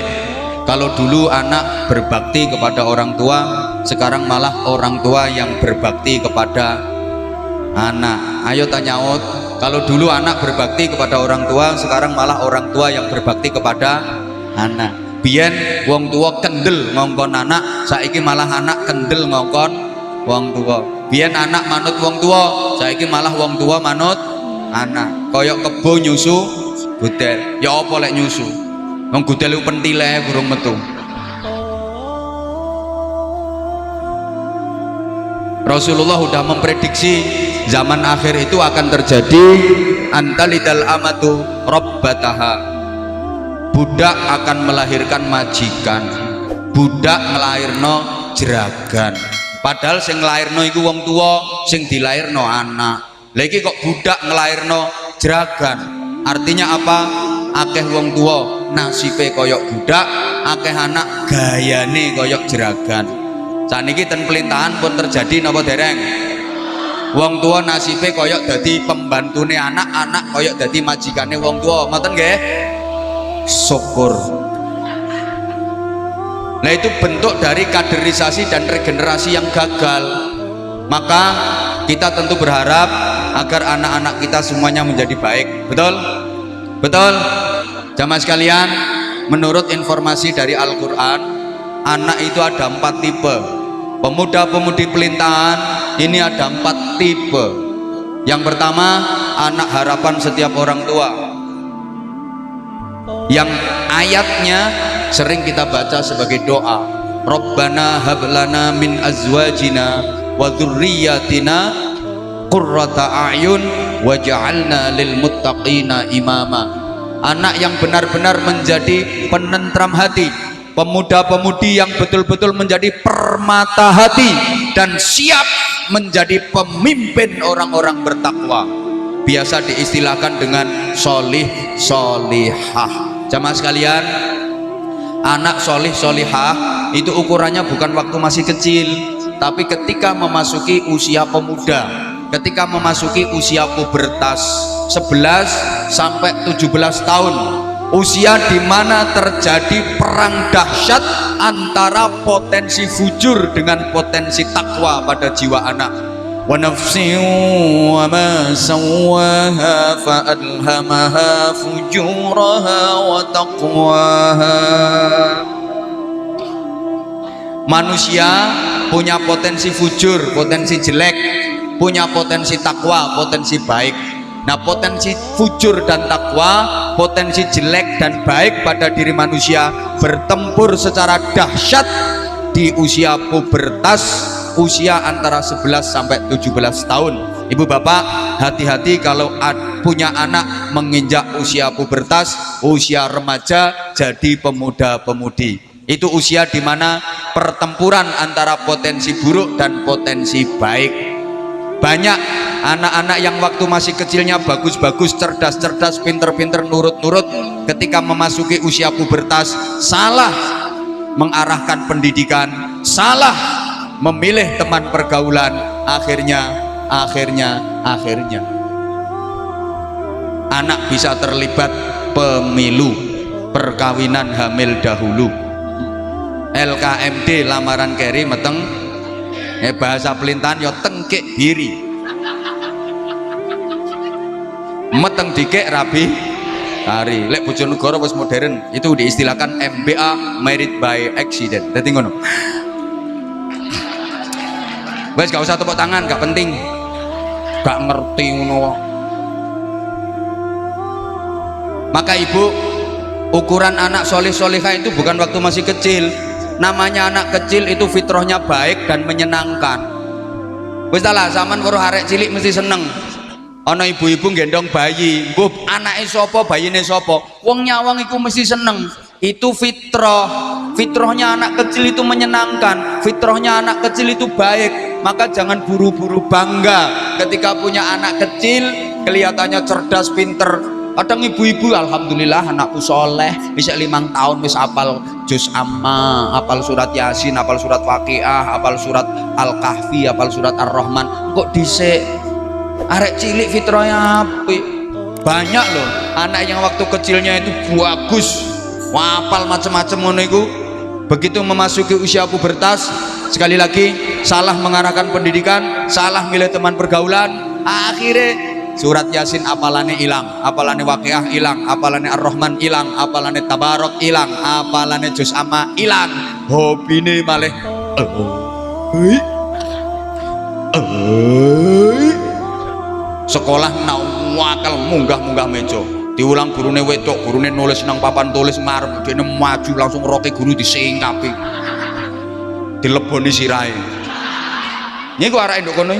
Kalau dulu anak berbakti kepada orang tua, sekarang malah orang tua yang berbakti kepada anak. Ayo tanya out. Kalau dulu anak berbakti kepada orang tua, sekarang malah orang tua yang berbakti kepada anak. Biyen wong tua kendel ngongkon anak, saiki malah anak kendel ngongkon wong tua. Biyen anak manut wong tua, saiki malah wong tua manut anak. Koyok kebo nyusu gudel. Ya apa lek nyusu? Wong gudel ku pentile burung metu. Rasulullah sudah memprediksi zaman akhir itu akan terjadi antalidal amatu rabbataha. Budak akan melahirkan majikan, budak ngelairno jeragan. Padahal sing nglairno iku wong tua, sing dilairno anak. Lagi kok budak ngelairno jeragan. Artinya apa? Akeh wong tua nasibe koyok budak, akeh anak gayane koyok jeragan. Saniki ten pelintahan pun terjadi napa dereng? Wong tua nasibe koyok dadi pembantune anak, anak koyok dadi majikane wong tua. Ngoten nggih? Syukur. Nah itu bentuk dari kaderisasi dan regenerasi yang gagal. Maka kita tentu berharap agar anak-anak kita semuanya menjadi baik. Betul? Betul? Jamaah sekalian, menurut informasi dari Al-Quran, anak itu ada 4 tipe. Pemuda-pemudi pelintahan ini ada 4 tipe. Yang pertama, anak harapan setiap orang tua, yang ayatnya sering kita baca sebagai doa, Rabbana hablana min azwajina wa dzurriyyatina qurrata a'yun waj'alna lil muttaqina imama. Anak yang benar-benar menjadi penentram hati, pemuda-pemudi yang betul-betul menjadi permata hati dan siap menjadi pemimpin orang-orang bertakwa, biasa diistilahkan dengan solih solihah. Jamaah sekalian, anak solih solihah itu ukurannya bukan waktu masih kecil, tapi ketika memasuki usia pemuda, ketika memasuki usia pubertas 11 sampai 17 tahun, usia di mana terjadi perang dahsyat antara potensi fujur dengan potensi takwa pada jiwa anak. Wa nafsin wa ma sawwaha fa alhamaha fujuraha wa taqwaha. Manusia punya potensi fujur, potensi jelek, punya potensi takwa, potensi baik. Nah, potensi fujur dan takwa, potensi jelek dan baik pada diri manusia bertempur secara dahsyat di usia pubertas, usia antara 11 sampai 17 tahun. Ibu bapak, hati-hati kalau punya anak menginjak usia pubertas, usia remaja jadi pemuda-pemudi. Itu usia di mana pertempuran antara potensi buruk dan potensi baik. Banyak anak-anak yang waktu masih kecilnya bagus-bagus, cerdas-cerdas, pinter-pinter, nurut-nurut, ketika memasuki usia pubertas salah mengarahkan pendidikan, salah memilih teman pergaulan, akhirnya anak bisa terlibat pemilu, perkawinan hamil dahulu. LKMD lamaran keri meteng bahasa pelintahan yo tengkek biri meteng dikek rabi hari lek Bojonegoro wis modern itu diistilahkan MBA married by accident. Dadi ngono wes gak usah tepuk tangan, gak penting, gak ngerti ngono. Maka ibu, ukuran anak soleh solehah itu bukan waktu masih kecil. Namanya anak kecil itu fitrahnya baik dan menyenangkan. Wis lah zaman karo arek cilik mesti seneng. Ana ibu-ibu gendong bayi, mbah anake sapa bayine sapa, wong nyawang iku mesti seneng. Itu fitrah. Fitrahnya anak kecil itu menyenangkan, fitrahnya anak kecil itu baik. Maka jangan buru-buru bangga ketika punya anak kecil kelihatannya cerdas, pinter. Kadang ibu-ibu alhamdulillah anakku soleh bisa 5 tahun wis apal juz amma, apal surat yasin, apal surat waqiah, apal surat al-kahfi, apal surat ar-rahman. Kok dhisik arek cilik fitrahnya apik. Banyak loh anak yang waktu kecilnya itu bagus, wapal macam-macam ngono iku. Begitu memasuki usia pubertas, sekali lagi salah mengarahkan pendidikan, salah milih teman pergaulan, akhirnya surat yasin apalane hilang, apalane waqiah hilang, apalane ar-rahman hilang, apalane tabarok hilang, apalane juz amma hilang, hobine malih sekolah nawakal munggah-munggah meja, diulang gurune wedok, gurune nulis nang papan tulis marem, dene maju langsung roke guru disingkapi, dileboni sirahe. Niku arek nduk kono.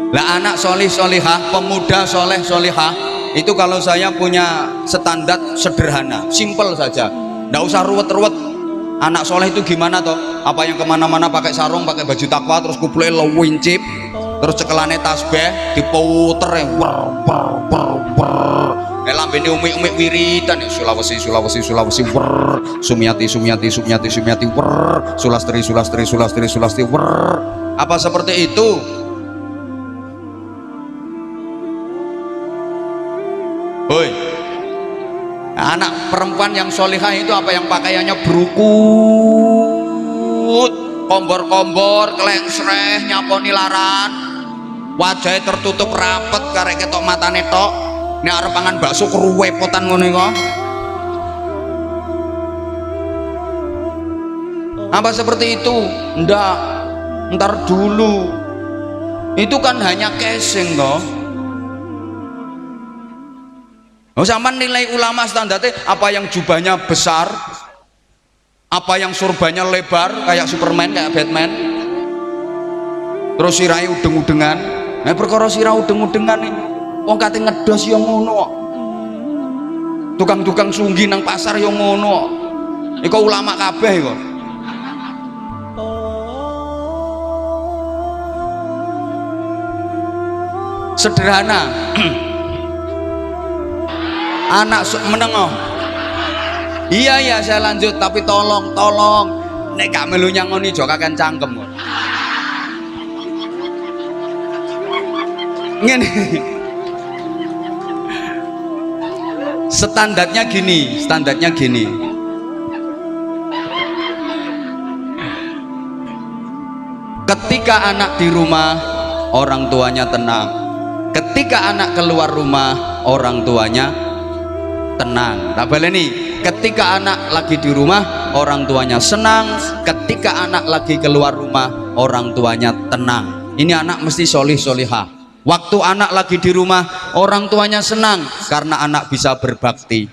Lah anak solih solihah, pemuda soleh solihah itu kalau saya punya standar sederhana, simple saja, nggak usah ruwet-ruwet. Anak soleh itu gimana toh? Apa yang kemana-mana pakai sarung, pakai baju takwa, terus kuplai lewincip, terus cekelane tasbih diputer lambene umi-umi wiridan Sulawesi Sulawesi Sulawesi Sumiati Sumiati Sumiati Sumiati Sulastri Sulastri Sulastri Sulastri apa seperti itu? Hoi, anak perempuan yang solihah itu apa yang pakaiannya berukut, kombor-kombor, klengsreh, nyaponi laran, wajahnya tertutup rapet karek ketok matane tok. Ini arep pangan bakso keruwepotan ngono kok. Apa seperti itu? Ndak, ntar dulu. Itu kan hanya casing toh. Sama nilai ulama standarnya apa yang jubahnya besar, apa yang surbannya lebar kayak Superman, kayak Batman, terus sirai udeng-udengan. Nah perkara sirah udeng-udengan nih, wong kate ngedos yang ngono, tukang-tukang sunggi nang pasar yang ngono, iku ulama kabeh iku. Sederhana. Anak menengah. Iya saya lanjut, tapi tolong nek gak melu nyangoni jo kakan cangkem. Ngene. Standarnya gini. Ketika anak di rumah, orang tuanya tenang. Ketika anak keluar rumah, orang tuanya tenang. Tak boleh nih. Ketika anak lagi di rumah, orang tuanya senang. Ketika anak lagi keluar rumah, orang tuanya tenang. Ini anak mesti solih solihah. Waktu anak lagi di rumah, orang tuanya senang karena anak bisa berbakti.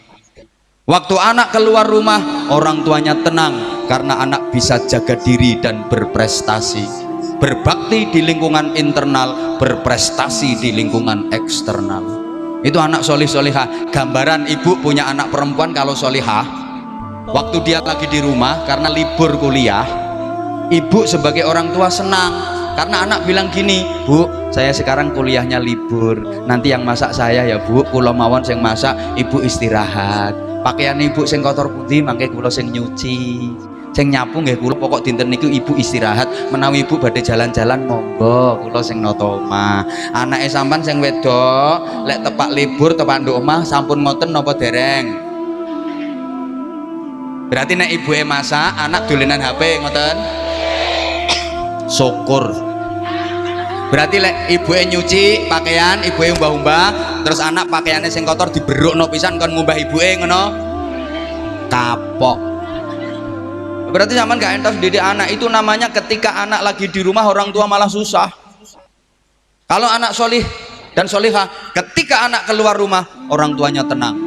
Waktu anak keluar rumah, orang tuanya tenang karena anak bisa jaga diri dan berprestasi. Berbakti di lingkungan internal, berprestasi di lingkungan eksternal. Itu anak solih solihah. Gambaran ibu punya anak perempuan kalau solihah, waktu dia lagi di rumah karena libur kuliah, ibu sebagai orang tua senang karena anak bilang gini, Bu, saya sekarang kuliahnya libur, nanti yang masak saya ya Bu, kula mawon sing masak, ibu istirahat. Pakaian ibu sing kotor putih mangke kula sing nyuci. sing nyapu nggih kula, pokok dinten niku ibu istirahat, menawi ibu badhe jalan-jalan monggo kula sing nata omah. Anake sampean sing wedok lek tepak libur tepak nduk omah sampun ngoten napa dereng? Berarti nek ibuke masak, anak dolenan HP ngoten. Syukur. Berarti lek ibuke nyuci pakaian, ibuke umbah-umbah, terus anak pakaiannya sing kotor diberukno pisan kon ngumbah ibuke ngono. Kapok. Berarti zaman gak entos didik anak. Itu namanya ketika anak lagi di rumah orang tua malah susah. Kalau anak solih dan solihah, ketika anak keluar rumah orang tuanya tenang,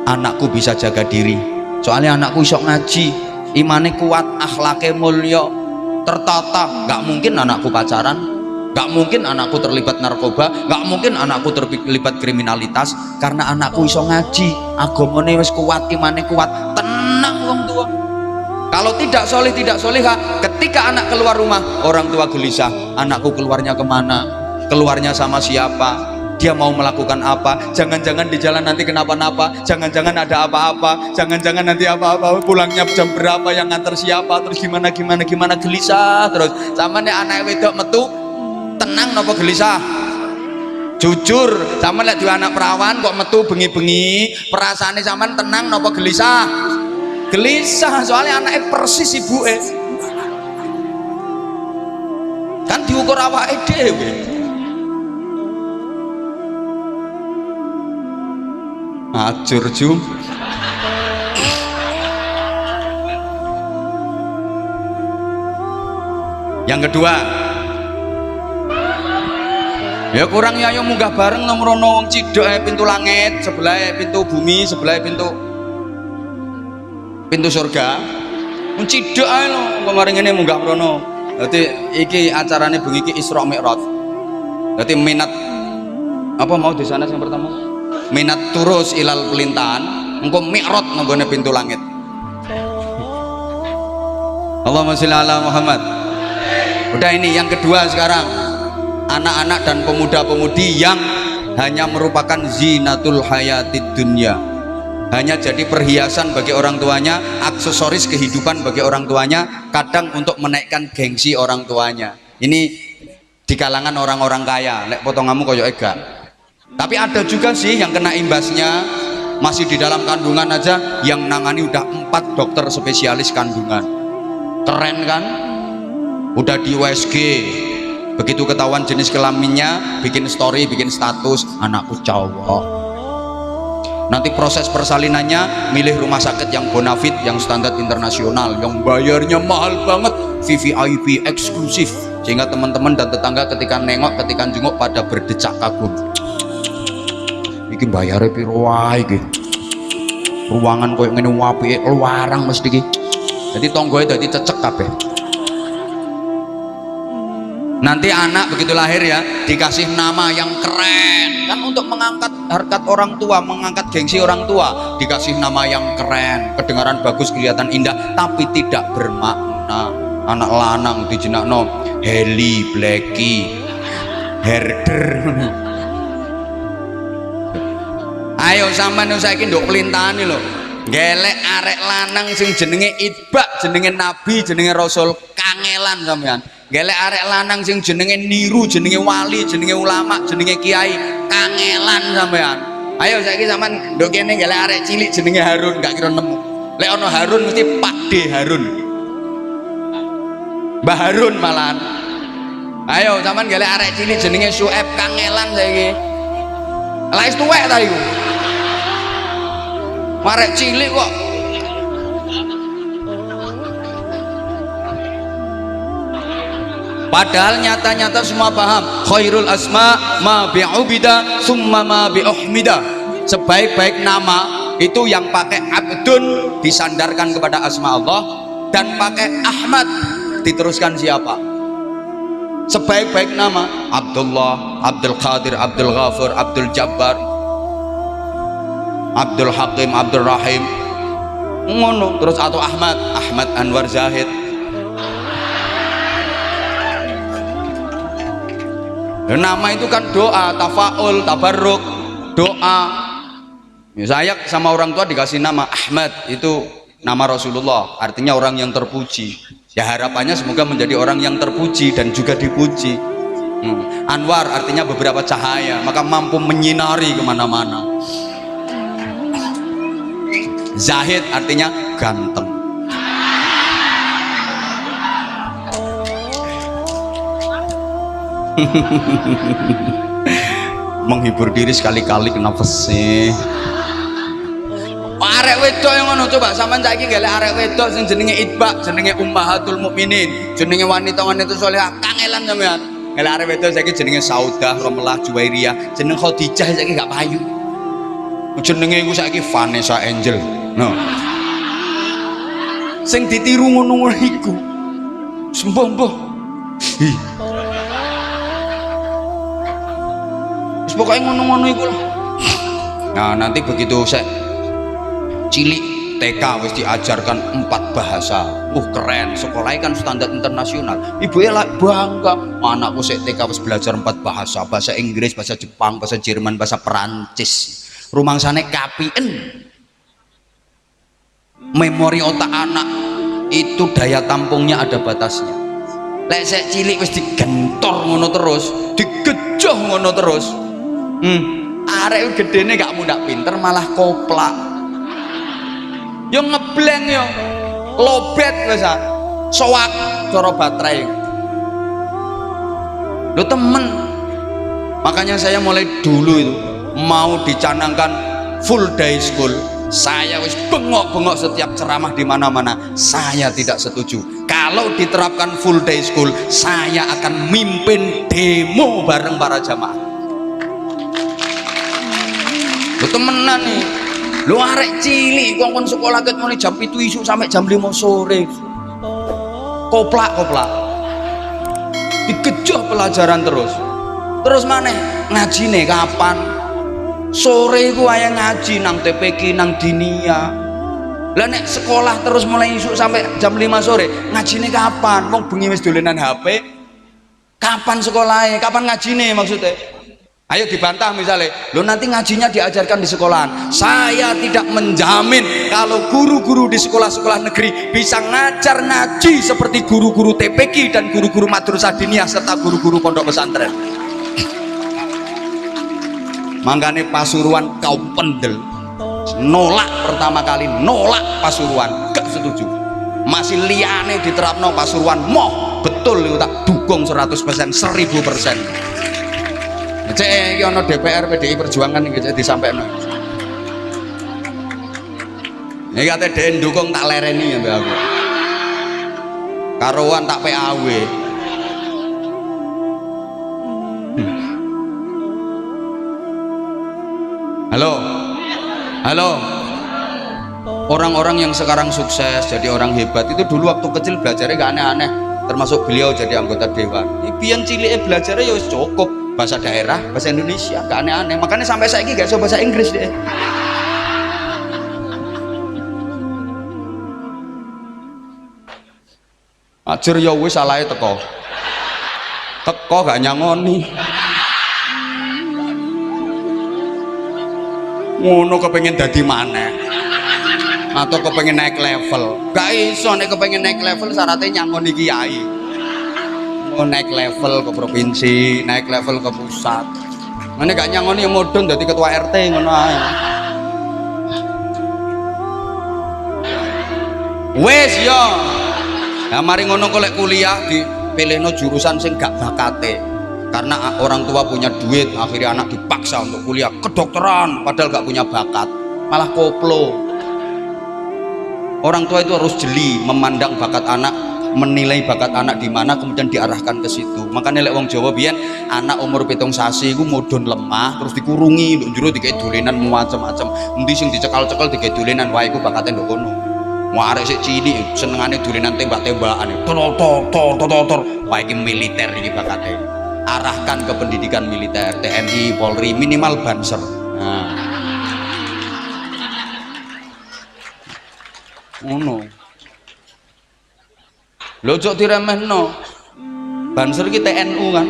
anakku bisa jaga diri, soalnya anakku isok ngaji, imane kuat, akhlaknya mulia, tertata. Gak mungkin anakku pacaran, gak mungkin anakku terlibat narkoba, gak mungkin anakku terlibat kriminalitas, karena anakku isok ngaji, agamane wis kuat, imane kuat, tenang wong tua. Kalau tidak soleh, tidak solehah, ketika anak keluar rumah orang tua gelisah, anakku keluarnya kemana, keluarnya sama siapa, dia mau melakukan apa, jangan-jangan di jalan nanti kenapa-napa, jangan-jangan ada apa-apa, jangan-jangan nanti apa-apa, pulangnya jam berapa, yang nganter siapa, terus gimana gelisah terus. Sama nih anak wedok metu tenang nopo gelisah? Jujur, sama lihat dua anak perawan kok metu bengi-bengi, perasaannya sampean tenang nopo gelisah? Gelisah, soalnya anaknya persis ibuke. Kan diukur awake dhewe. Acur jum. Yang kedua, ya kurang ya ayo munggah bareng nomrono wong cidok pintu langit, sebelah pintu bumi, sebelah pintu surga. Mencidok ae lho kemarin ini munggah mrono. Dadi iki acarane bengi iki Isra Mi'raj. Dadi minat apa mau di sana yang pertama? Minat turus ilal pelintahan, engko mi'raj nggone pintu langit. Allahumma sholli ala Muhammad. Udah ini yang kedua sekarang. Anak-anak dan pemuda-pemudi yang hanya merupakan zinatul hayatid dunya, hanya jadi perhiasan bagi orang tuanya, aksesoris kehidupan bagi orang tuanya, kadang untuk menaikkan gengsi orang tuanya. Ini di kalangan orang-orang kaya, lek potonganmu koyo ega. Tapi ada juga sih yang kena imbasnya, masih di dalam kandungan aja yang nangani udah 4 dokter spesialis kandungan. Keren kan? Udah di USG, begitu ketahuan jenis kelaminnya, bikin story, bikin status, anakku cowok. Nanti proses persalinannya milih rumah sakit yang bonafit, yang standar internasional, yang bayarnya mahal banget, VVIP eksklusif, sehingga teman-teman dan tetangga ketika nengok, ketika jenguk pada berdecak kagum. Iki bayarnya piro wae iki, ruangan koyo ngene apike luarang mesti iki, jadi tonggoe dadi cecek kabeh. Nanti anak begitu lahir ya dikasih nama yang keren kan, untuk mengangkat harkat orang tua, mengangkat gengsi orang tua, dikasih nama yang keren, kedengaran bagus, kelihatan indah, tapi tidak bermakna. Anak lanang dijenakno Heli, Blacky, Herder. Ayo sampean saiki nduk pelintani lho, gelek arek lanang sing jenenge Itbak, jenenge Nabi, jenenge Rasul, kangelan sampean. Gelek arek lanang sing jenenge niru, jenenge wali, jenenge ulama, jenenge kiai, kangelan sampean. Ayo saiki sampean nduk kene gelek arek cilik jenenge Harun, gak kira nemu. Lek ana Harun mesti Pak D Harun, Mbah Harun malahan. Ayo sampean gelek arek cilik jenenge Syuaib, kangelan saiki. Lah wis tuwek ta iku. Marek cilik kok. Padahal nyata-nyata semua paham, khairul asma ma bi'ubida summa ma bi'uhmida. Sebaik-baik nama itu yang pakai abdun disandarkan kepada asma Allah, dan pakai Ahmad diteruskan siapa? Sebaik-baik nama Abdullah, Abdul Qadir, Abdul Ghafur, Abdul Jabbar, Abdul Hakim, Abdul Rahim, ngono terus, atau Ahmad, Ahmad Anwar Zahid. Nama itu kan doa, tafaul, tabarruk, doa. Saya sama orang tua dikasih nama Ahmad, itu nama Rasulullah, artinya orang yang terpuji. Ya harapannya semoga menjadi orang yang terpuji dan juga dipuji. Anwar artinya beberapa cahaya, maka mampu menyinari kemana-mana. Zahid artinya ganteng. Menghibur diri sekali-kali, kenapa sih? Arek wedok yang ngono, coba sampean saiki golek arek wedok sing jenenge Itbak, jenenge Ummahatul Mukminin, jenenge wanita-wanita salehah, kangelan sampean. Golek arek wedok saiki jenenge Saudah, Romelah, Juwairiyah, jeneng Khadijah saiki gak payu. Jenenge iku saiki Vanessa Angel. No. Sing ditiru ngono iku. Semboh-mboh. Hi. Wis pokoke ngono-ngono iku lah. Nah, nanti begitu saya cilik TK wis diajarkan 4 bahasa. Keren, sekolahnya kan standar internasional. Ibunya lah bangga, anakku sik TK wis belajar 4 bahasa, bahasa Inggris, bahasa Jepang, bahasa Jerman, bahasa Perancis. Rumangsane kapien. Memori otak anak itu daya tampungnya ada batasnya. Lek sik cilik wis digentor ngono terus, digejoh ngono terus. Arek gedene gak mundak pinter malah koplak. Yo ngebleng yo. Lobet wis soak cara baterai. Lho temen. Makanya saya mulai dulu itu mau dicanangkan full day school. Saya wis bengok-bengok setiap ceramah di mana-mana. Saya tidak setuju. Kalau diterapkan full day school, saya akan mimpin demo bareng para jamaah. Lu temenan nih. Lu arek cilik kongkon sekolah ket mulai jam 7 isuk sampai jam 5 sore. Koplak-koplak. Digejoh pelajaran terus. Terus maneh ngajine kapan? Sore ku aya ngaji nang TPQ nang dinia. Lah nek sekolah terus mulai isuk sampai jam 5 sore, ngajine kapan? Wong bengi wis dolenan HP. Kapan sekolahnya? Kapan ngajine maksudnya? Ayo dibantah misalnya, lo nanti ngajinya diajarkan di sekolahan. Saya tidak menjamin kalau guru-guru di sekolah-sekolah negeri bisa ngajar ngaji seperti guru-guru TPQ dan guru-guru madrasah diniyah serta guru-guru pondok pesantren. Makanya Pasuruan kaum pendel nolak pertama kali, nolak Pasuruan, gak setuju. Masih liane diterapno Pasuruan, moh betul itu tak dukung 100%, 1000%. Cek ono DPR PDI Perjuangan iki cek disampaikan. Iki kate den dukung tak lereni ya mbak aku. Karuan tak PAW. Halo. Halo. Orang-orang yang sekarang sukses jadi orang hebat itu dulu waktu kecil belajarnya gak aneh-aneh, termasuk beliau jadi anggota dewan. Pian cilik belajarnya ya cukup bahasa daerah, bahasa Indonesia, gak aneh-aneh. Makanya sampai saya ini gak bisa bahasa Inggris deh. Ajar ya wis salahe teko. Teko gak nyangoni. Ngono kepengen dadi maneh. Atau kepengen naik level. Gak iso nek kepengen naik level syaratnya nyangoni kiai. Naik level ke provinsi, naik level ke pusat. Mana gak nyangoni yang modern jadi ketua RT ngono ae. Wes yo. Nah mari ngono kok lek kuliah dipilihno jurusan sing gak bakate. Karena orang tua punya duit, akhirnya anak dipaksa untuk kuliah kedokteran padahal gak punya bakat. Malah koplo. Orang tua itu harus jeli memandang bakat anak, menilai bakat anak di mana kemudian diarahkan ke situ. Makanya lek wong Jawa biyen anak umur 7 sasi iku mudhun lemah terus dikurungi nduk njero dikek dolenan macam-macam. Endi sing dicekal-cekel dikek dolenan wae iku bakate nduk kono. Wong arek sik cilik senengane dolenan tembak-tembakan. Tor. Wae iki militer iki bakate. Arahkan ke pendidikan militer, TNI, Polri, minimal Banser. Nah. Ngono. Lho cok diremehno. Banser ki TNU kan.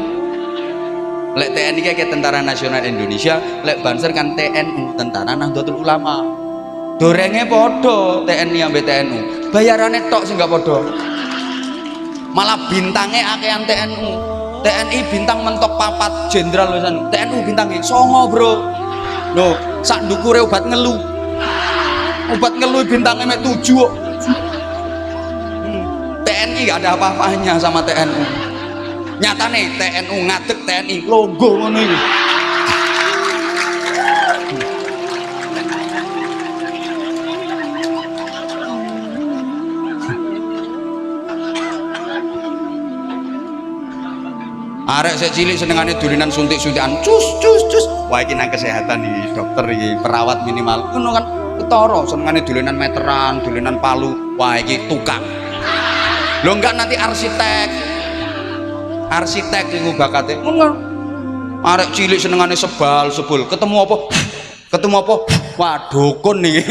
Lek TNI ki Tentara Nasional Indonesia, lek Banser kan TNU, Tentara Nahdlatul Ulama. Dorenge podo TNI ambek TNU, bayarannya tok sih nggak podo, malah bintangnya akean TNU. TNI bintang mentok papat jenderal wisan, TNU bintangnya songo bro. Loh, sak ndukure obat ngelu bintangnya mek 7 kok. TNI gak ada apa-apanya sama TNU. Nyata nih TNU ngadeg TNI logo ngono iki. Arek sik cilik senengane dolinan suntik-suntikan cus. Wah iki nang kesehatan iki, dokter iki, perawat minimal. Ngono kan ketara senengane dolinan meteran, dolinan palu. Wah iki tukang. Lho enggak nanti arsitek iku bakate. Ngono. Arek cilik senengane sebul. Ketemu apa? Wah dukun iki.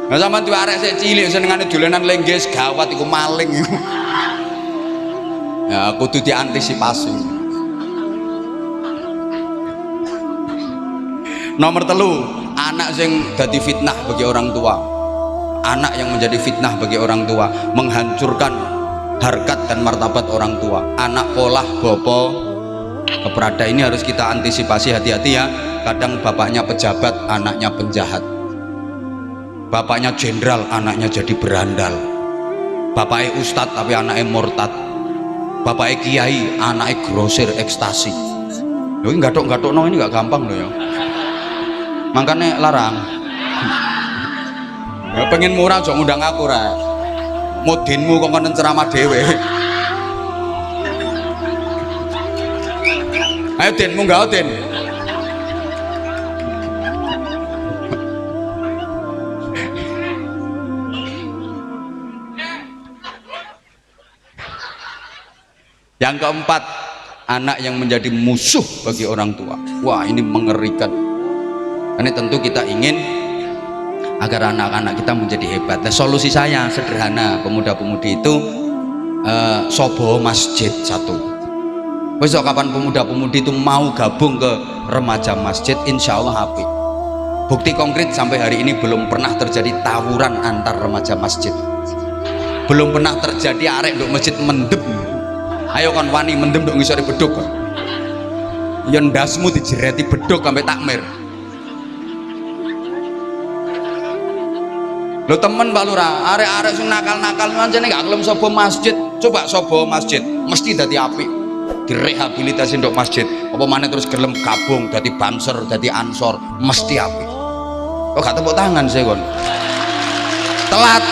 Nah sampean tuh arek sik cilik senengane dolanan lengges gawat iku maling iku. Ya kudu diantisipasi. Nomor 3, anak sing dadi fitnah bagi orang tua. Anak yang menjadi fitnah bagi orang tua, menghancurkan harkat dan martabat orang tua. Anak polah bopo keperada ini harus kita antisipasi, hati-hati ya. Kadang bapaknya pejabat, anaknya penjahat. Bapaknya jenderal, anaknya jadi berandal. Bapaknya ustadz tapi anaknya murtad. Bapaknya kiai, anaknya grosir ekstasi. Loh ini gatok-gatok no, ini gak gampang loh ya. Makanya larang. Ya pengen murah jangan ngundang aku ra. Mudinmu kok konen ceramah dhewe. Ayo Den, munggah Den. Yang keempat, anak yang menjadi musuh bagi orang tua. Wah ini mengerikan. Ini tentu kita ingin agar anak-anak kita menjadi hebat. Nah, solusi saya sederhana, pemuda-pemudi itu sobo masjid 1. Besok kapan pemuda-pemudi itu mau gabung ke remaja masjid, insya Allah happy. Bukti konkret sampai hari ini belum pernah terjadi tawuran antar remaja masjid. Belum pernah terjadi arek nduk masjid mendem. Ayo kan wani mendem nduk ngisore beduk kan. Ya ndasmu dijereti beduk sampai takmir. Lo temen Pak Lurah, arek-arek sing nakal-nakal pancene gak gelem sobo masjid. Coba sobo masjid, mesti dadi apik. Direhabilitasi nduk masjid. Apa maneh terus gelem gabung dadi banser, dadi ansor, mesti apik. Kok gak tepuk tangan sih kon. Telat.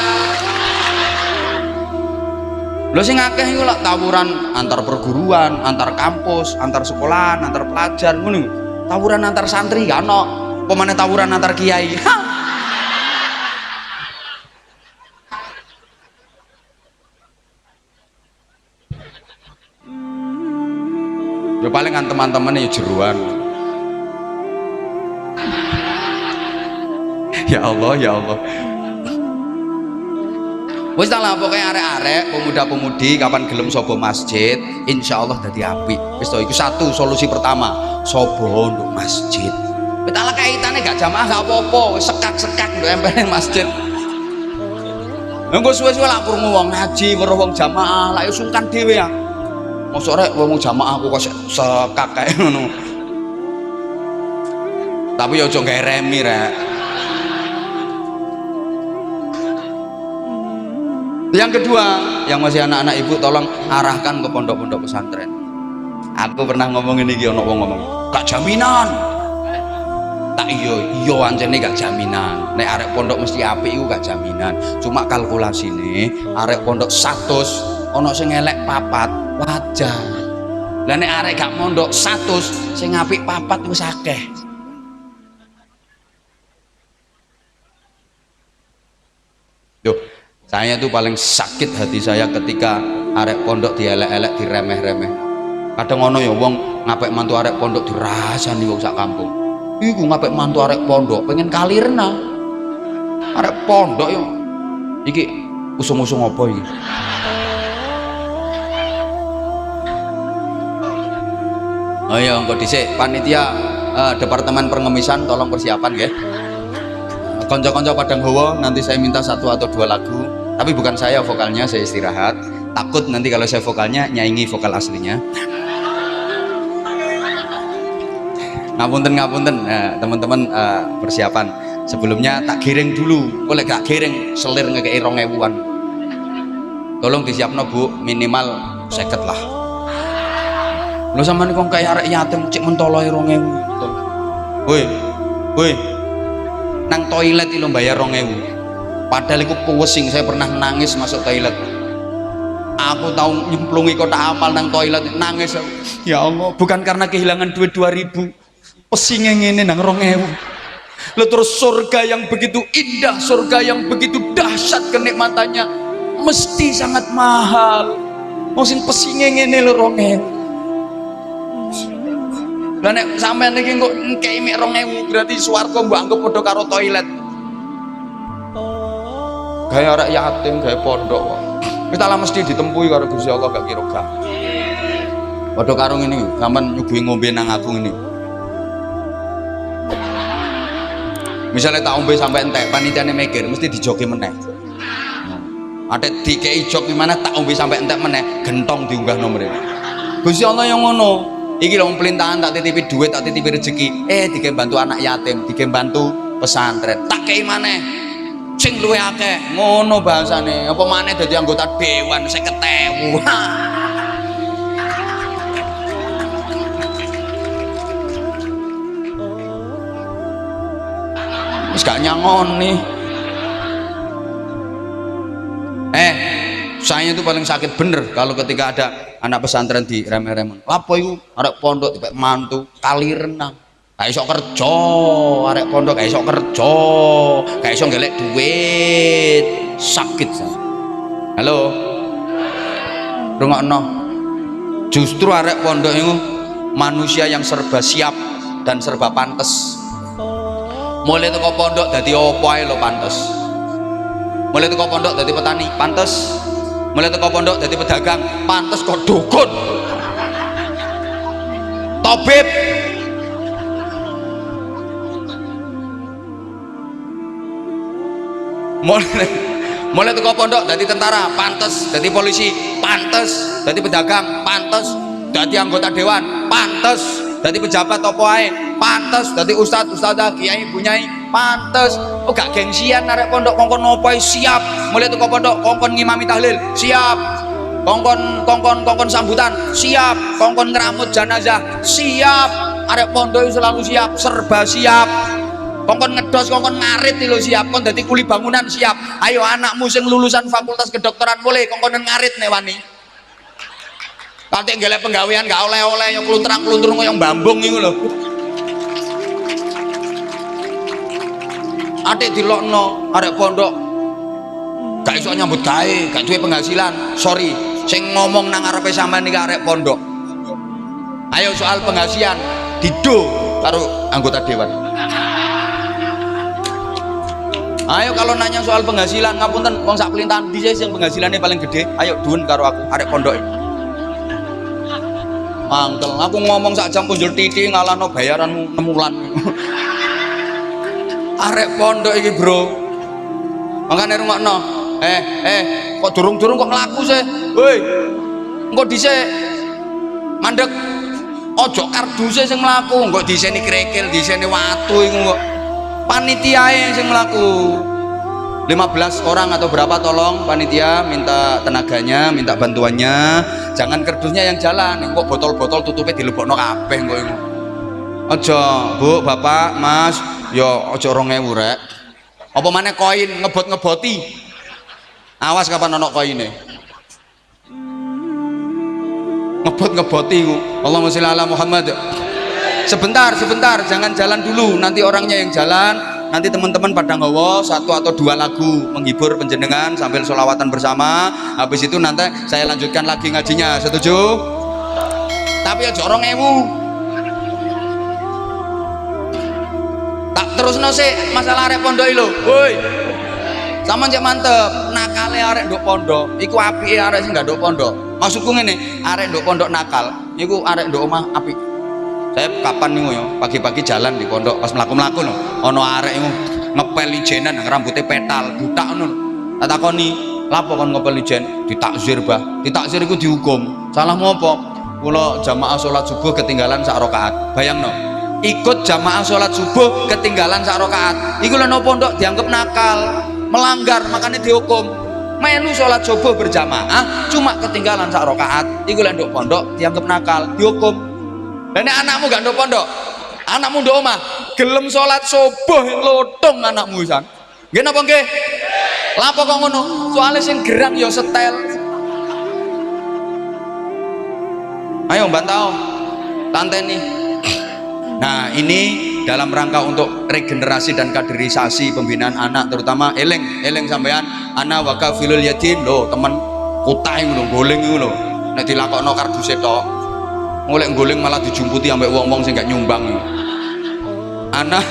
Lho sing akeh iku lak tawuran antar perguruan, antar kampus, antar sekolahan, antar pelajar ngono. Tawuran antar santri gak ono. Apa maneh tawuran antar kiai. Ya paling kan teman-teman ya jeruan. Ya Allah, ya Allah. Wis tak lah pokoknya arek-arek pemuda-pemudi kapan gelem sobo masjid, insya Allah dadi apik. Wis to iku satu solusi pertama, sobo nduk masjid. Wis tak lah kaitane gak jamaah gak apa-apa, wis sekak-sekak nduk empene masjid. Engko suwe-suwe lak krungu wong ngaji, weruh wong jamaah, lak yo sungkan dhewe ya. Mosok rek wong jamaah aku kok sekak kae ngono. Tapi yo aja gawe remi rek. Yang kedua, yang masih anak-anak ibu tolong arahkan ke pondok-pondok pesantren. Aku pernah ngomong ini, ono wong ngomong gak jaminan. Tak iya ancene gak jaminan. Nek arek pondok mesti apik iku gak jaminan. Cuma kalkulasi nih, arek pondok 100 ono sing elek 4 wajar. Lah nek arek gak mondok 100 sing apik 4 wis akeh. Duh, saya tuh paling sakit hati saya ketika arek pondok dielek-elek, diremeh-remeh. Kadang ono ya wong ngapek mantu arek pondok dirasani wong sak kampung. Iku ngapek mantu arek pondok pengen kalirna. Arek pondok yo iki usung-usung apa iki? Oh iya, engko dhisik panitia departemen pengemisan tolong persiapan nggih. Konco-konco Padang Hawa, nanti saya minta 1 atau 2 lagu, tapi bukan saya vokalnya, saya istirahat. Takut nanti kalau saya vokalnya nyaingi vokal aslinya. Ngapunten nah, teman-teman persiapan sebelumnya tak giring dulu, boleh gak giring selir ngekei 2000-an, tolong disiapno Bu, minimal 50 lah. Lu sama nih kok kayak arek yatim cek mentoloi 2000. Woi nang toilet itu bayar 2000, padahal itu pusing. Saya pernah nangis masuk toilet, aku tahu nyemplungi kota amal nang toilet nangis. Ya Allah, bukan karena kehilangan duit 2000, pesingnya ngene nang 2000. Lalu terus surga yang begitu indah, surga yang begitu dahsyat kenikmatannya mesti sangat mahal. Mungkin pesingnya ngene lho 2000. Lah nek sampean iki kok ngekeki mek 2000 berarti swarga mbok anggap padha karo toilet. Gaya arek yatim, gaya pondok kok. Wis tak mesti ditempuhi karo Gusti Allah gak kira gak. Padha karo ngene, sampean nyuguhi ngombe nang aku ngene. Misalnya tak ombe sampai entek, panitiane mikir mesti dijoki meneh. Ada dikei jok gimana tak ombe sampai entek meneh, gentong diunggah nomor. Gusti Allah yang ngono. Iki lho pelintahan tak titipi duit, tak titipi rezeki. Dikei bantu anak yatim, dikei bantu pesantren. Tak kei maneh sing luwih akeh. Ngono bahasane. Apa maneh dadi anggota dewan 50.000. Wis gak nyangoni. Saya itu paling sakit bener kalau ketika ada anak pesantren di remeh-remeh. Apa itu? Arek pondok dipek mantu kali renang. Gak iso kerja, arek pondok gak iso kerja, gak iso ngelek duit. Sakit saya. Halo. Rungokno. Justru arek pondok itu manusia yang serba siap dan serba pantes. Mulai teko pondok dadi opo ae lo pantes. Mulai teko pondok dadi petani pantes. Mulai teko pondok dadi pedagang pantes kok dukun. Tabib. Mulai teko pondok dadi tentara pantes, dadi polisi pantes, dadi pedagang pantes, dadi anggota dewan pantes, dadi pejabat apa ae pantes, dadi ustadz, ustadzah, kiai, bunyai pantes. Oh gak gengsian arek pondok kongkon nopo siap. Mulai teko pondok kongkon ngimami tahlil siap, kongkon sambutan siap, kongkon ngeramut jenazah siap. Arek pondok selalu siap, serba siap. Kongkon ngedos, kongkon ngarit lho siap, kon dadi kuli bangunan siap. Ayo anakmu sing lulusan fakultas kedokteran boleh kongkon ngarit nek wani. Kanthi golek penggawean gak oleh-oleh yo kluntrang-kluntrung koyo mbambung iku lho. Adik dilokno arek pondok gak iso nyambut gawe, gak duwe penghasilan. Sorry, sing ngomong nang ngarepe sampean iki arek pondok. Ayo soal penghasilan dido karo anggota dewan. Ayo kalau nanya soal penghasilan, ngapunten wong sak pelintahan di sing penghasilannya paling gede, ayo duun karo aku arek pondok. Mangkel, aku ngomong sak jam punjul titik ngalano bayaranmu 6 wulan. Arek pondok iki bro, makanya rungokno. Kok durung-durung kok ngelaku sih? Woi, engko dhisik mandek, ojo karduse sing mlaku, engko diseni krekil, diseni watu iku kok. Panitiae sing mlaku. 15 orang atau berapa tolong panitia minta tenaganya, minta bantuannya. Jangan kerdusnya yang jalan, kok botol-botol tutupnya dilebokno kabeh kok iku. Ojo, Bu, Bapak, Mas, yo ojo 2000 rek. Apa maneh koin ngebot-ngeboti. Awas kapan ono koine. Ngebot-ngeboti ku. Allahumma sholli ala Muhammad. Sebentar, jangan jalan dulu. Nanti orangnya yang jalan. Nanti teman-teman Padang Hawa 1 atau 2 lagu menghibur penjenengan sambil sholawatan bersama. Habis itu nanti saya lanjutkan lagi ngajinya. Setuju? Tapi ojo 2000. Terus sih masalah arek pondok lho. Woi. Sama cek mantep, nakale arek nduk pondok, iku apike arek sing gak nduk pondok. Maksudku ngene, arek nduk pondok nakal, iku arek nduk omah apik. Saya kapan nih yo pagi-pagi jalan di pondok pas mlaku-mlaku no ono arek iku ngepel ijenan rambutnya petal butak ngono. Tak takoni, "Lapo kon ngepel ijen?" "Ditakzir, Bah." "Ditakzir iku dihukum." "Salahmu apa?" "Kula jamaah salat subuh ketinggalan sak rakaat." Bayangno, ikut jamaah salat subuh ketinggalan sak rakaat. Iku lho no pondok dianggap nakal, melanggar, makanya dihukum. Melu salat subuh berjamaah cuma ketinggalan sak rakaat. Iku lho nduk pondok dianggap nakal, dihukum. Dan anakmu gak nduk pondok, anakmu nduk omah, gelem salat subuh lotong anakmu san. Nggih napa nggih? Lapo kok ngono? Soalnya sing gerang ya setel. Ayo bantau, tanteni. Nah ini dalam rangka untuk regenerasi dan kaderisasi pembinaan anak, terutama eleng sampean anak wakafilul yatim lho temen kutai lho goleng lho nek dilakokno karduse tok ngolek goleng malah dijumputi ambek wong-wong sing gak nyumbang. Anak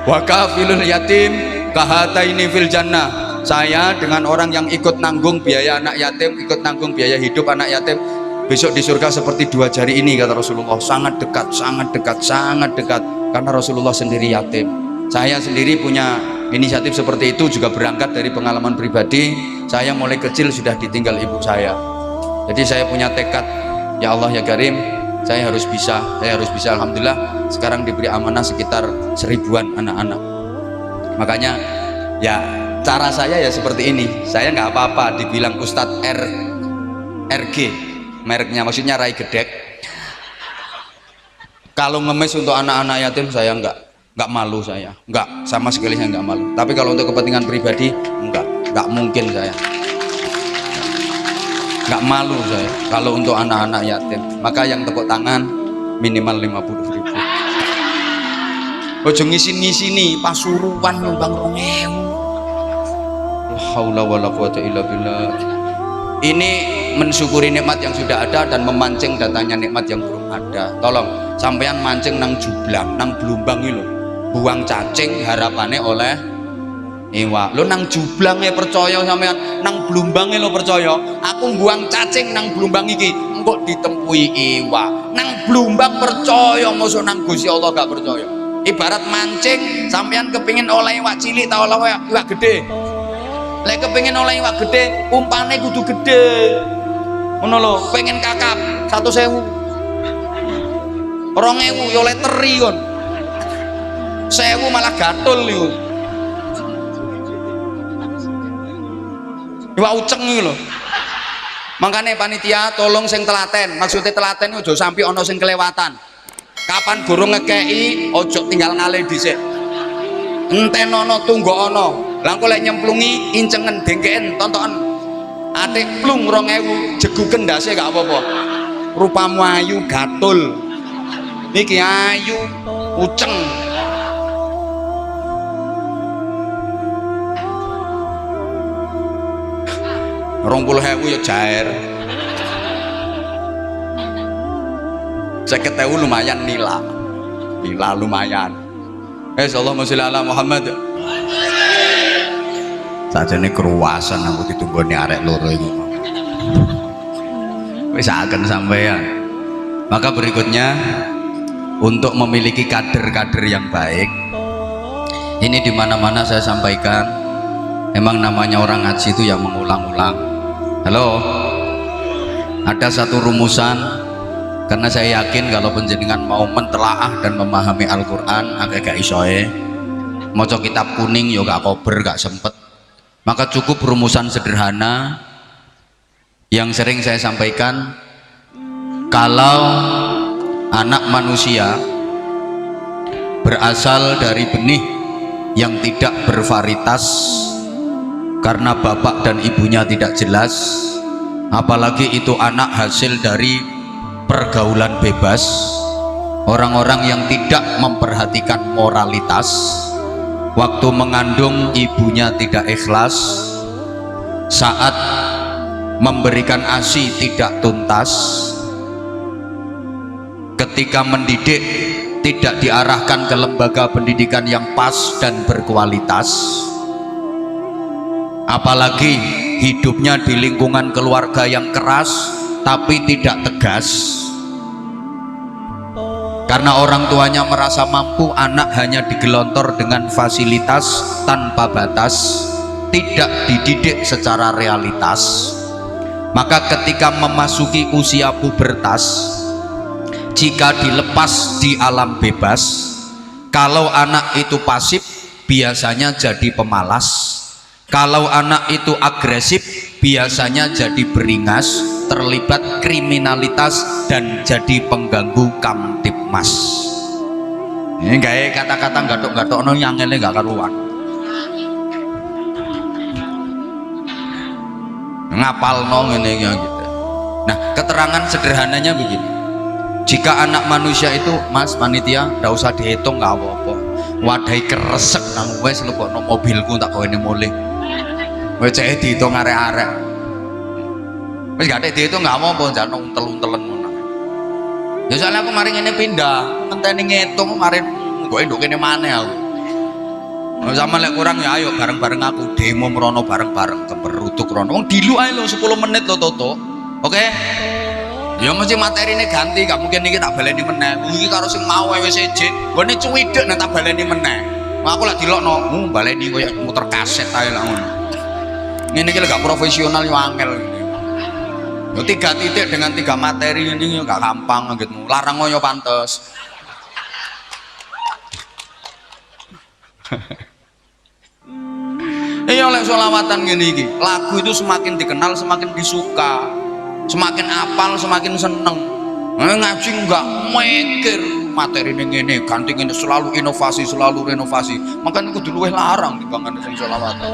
wakafilul yatim kahataini fil jannah. Saya dengan orang yang ikut nanggung biaya anak yatim, ikut nanggung biaya hidup anak yatim, besok di surga seperti dua jari ini kata Rasulullah. Sangat dekat, sangat dekat, sangat dekat, karena Rasulullah sendiri yatim. Saya sendiri punya inisiatif seperti itu juga berangkat dari pengalaman pribadi. Saya mulai kecil sudah ditinggal ibu saya, jadi saya punya tekad, ya Allah ya Karim, saya harus bisa. Alhamdulillah sekarang diberi amanah sekitar 1000-an anak-anak. Makanya ya cara saya ya seperti ini. Saya nggak apa-apa dibilang Ustadz RG mereknya, maksudnya Rai Gedek. Kalau ngemis untuk anak-anak yatim saya nggak malu, saya nggak, sama sekali saya nggak malu. Tapi kalau untuk kepentingan pribadi nggak mungkin, saya nggak malu saya kalau untuk anak-anak yatim. Maka yang tepuk tangan minimal 50.000. Ojo ngisi-ngisini Pasuruan nyumbang 2000. La haula wala quwata illa billah. Ini mensyukuri nikmat yang sudah ada dan memancing datanya nikmat yang belum ada. Tolong sampean mancing nang jublang, nang Blumbang iki lho. Buang cacing harapannya oleh iwak. Lo nang jublange percaya sampean, nang Blumbange lo percaya. Aku buang cacing nang Blumbang iki engko ditempui iwak. Nang Blumbang percaya, mosok nang Gusti Allah gak percaya. Ibarat mancing, sampean kepingin oleh iwak cilik ta oleh iwak gede. Lek kepingin oleh iwak gede, umpane kudu gede. Ngono lho, pengen kakap 100.000. 2.000 yo oleh teri kon. 1.000 malah gatul niku. Iwak uceng iki lho. Makanya panitia tolong sing telaten, maksudnya telaten ojo sampai ono sing kelewatan. Kapan burung ngekei ojo tinggal ngalih dhisik. Entenono tunggono. Lah kok lek nyemplungi incengen dengkeken tontokan. Atik plung 2.000 jeguken ndase gak apa-apa. Rupamu ayu gatul. Niki ayu uceng. Rong puluh hewu ya jair. 50.000 lumayan nila lumayan. Allahumma sholli ala Muhammad. Sajane keruasan aku ditunggoni arek loro iki. Wis akan sampean. Maka berikutnya untuk memiliki kader-kader yang baik, ini dimana-mana saya sampaikan, emang namanya orang ngaji itu yang mengulang-ulang. Halo, ada satu rumusan, karena saya yakin kalau penjenengan mau mentelaah dan memahami Al-Quran agak-agak isoe moco kitab kuning ya gak kober, gak sempet, maka cukup rumusan sederhana yang sering saya sampaikan. Kalau anak manusia berasal dari benih yang tidak bervarietas karena bapak dan ibunya tidak jelas, apalagi itu anak hasil dari pergaulan bebas, orang-orang yang tidak memperhatikan moralitas, waktu mengandung ibunya tidak ikhlas, saat memberikan ASI tidak tuntas, ketika mendidik tidak diarahkan ke lembaga pendidikan yang pas dan berkualitas, apalagi hidupnya di lingkungan keluarga yang keras tapi tidak tegas, Karena orang tuanya merasa mampu, anak hanya digelontor dengan fasilitas tanpa batas, tidak dididik secara realitas. Maka ketika memasuki usia pubertas, jika dilepas di alam bebas, kalau anak itu pasif biasanya jadi pemalas, kalau anak itu agresif biasanya jadi beringas, terlibat kriminalitas dan jadi pengganggu kamtipmas. Ini kayak kata-kata gatok-gatok no yang ini gak karuan. Ngapal no ini gitu. Nah, keterangan sederhananya begini. Jika anak manusia itu, Mas panitia, nggak usah dihitung nggak apa-apa. Wadai keresek nang wes lu kok no mobilku tak kau ini mulai. Wes cek dihitung arek-arek. Wes gak ada dihitung nggak apa-apa, jangan telun-telun mana. Ya soalnya aku kemarin ini pindah, ngenteni ngitung kemarin gue induk ini mana aku. Sama lek kurang ya ayo bareng-bareng aku demo merono bareng-bareng ke Berutuk rono. Wong dilu ae lo 10 menit lo Toto. Oke? Ya mesti materi ini ganti, gak mungkin ini tak baleni meneh. Iki karo sing mau wis ejek, gone cuwidek nek tak baleni meneh. Aku lak dilokno, baleni koyo muter kaset ae lak ngono. Ngene iki lek gak profesional yo angel. Yo 3 titik dengan 3 materi ini yo gak gampang gitu. Larang yo pantes. Iya oleh sholawatan gini iki, lagu itu semakin dikenal semakin disuka, semakin apal semakin seneng. Ngaji enggak mikir materi ini ganti ini, selalu inovasi selalu renovasi, makanya aku dulu larang dibangun sing sholawatan.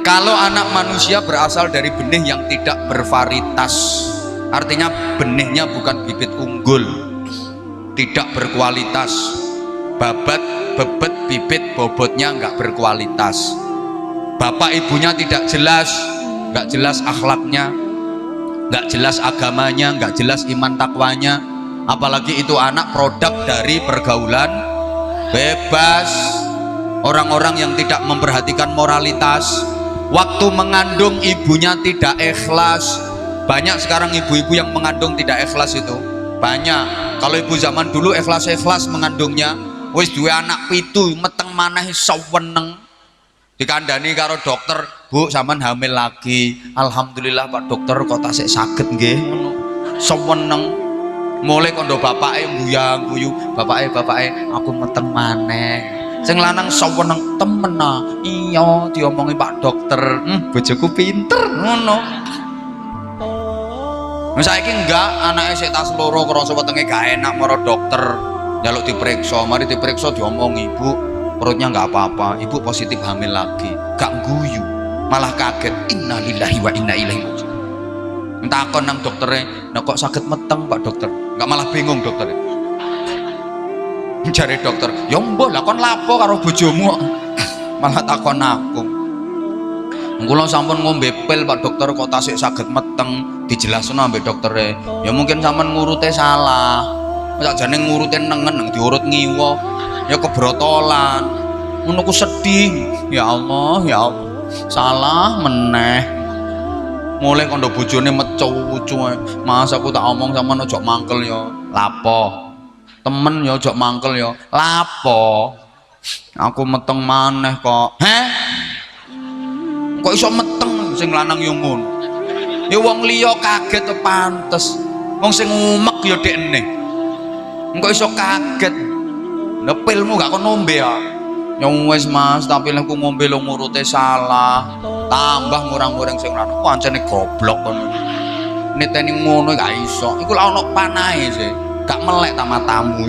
Kalau anak manusia berasal dari benih yang tidak bervarietas, artinya benihnya bukan bibit unggul, tidak berkualitas, babat, bebet, bibit, bobotnya nggak berkualitas, bapak ibunya tidak jelas, nggak jelas akhlaknya, nggak jelas agamanya, nggak jelas iman takwanya, apalagi itu anak produk dari pergaulan bebas, orang-orang yang tidak memperhatikan moralitas. Waktu mengandung ibunya tidak ikhlas. Banyak sekarang ibu-ibu yang mengandung tidak ikhlas itu banyak. Kalau ibu zaman dulu ikhlas-ikhlas mengandungnya, wis dua anak pitu meteng maneh saweneng, dikandani karo dokter, Bu sampean hamil lagi. Alhamdulillah Pak dokter kok tasik saged nggih ngono. Saweneng. Mulai kondo bapake mbuyang-guyu, bapake aku meteng maneh. Sing lanang saweneng temen ah. Iya diomongi Pak dokter, bojoku pinter ngono. Saiki enggak, anaknya sik tas loro krasa wetenge gak enak marang dokter, njaluk diperiksa, mari diperiksa diomongi, Bu, perutnya enggak apa-apa, Ibu positif hamil lagi. Gak guyu, malah kaget. Innalillahi wa inna ilaihi raji'un. Takon nang dokternya, "Nah kok sakit meteng Pak dokter?" Enggak, malah bingung dokternya. Cari dokter, "Ya mbah, lah kon lapo karo bojomu?" Malah takon aku. Kula sampun ngombe pil Pak dokter kok tasik saged meteng, dijelasno ambek doktere. Ya mungkin sampean ngurute salah. Sakjane ngurute nengen diurut ngiwa, ya kebrotolan. Ngono ku sedih. Ya Allah, ya Allah. Salah meneh. Mulai kondo bojone mecu-ucu. Mas aku tak omong sampean ojo mangkel ya. Lapo? Temen ya ojo mangkel ya. Lapo? Aku meteng maneh kok. Heh? Kok iso meteng sing lanang yo ngono. Ya wong liya kaget to pantes. Wong sing ngumek ya dekne. Engko iso kaget. Lah pilmu gak kon ngombe ya. Ya wis Mas, tapi lek ku ngombe lo ngurute salah. Tambah ngurang-ngurang sing lanang. Pancene goblok kon. Niteni ngono gak iso. Iku lak ono panahe sih. Gak melek ta matamu.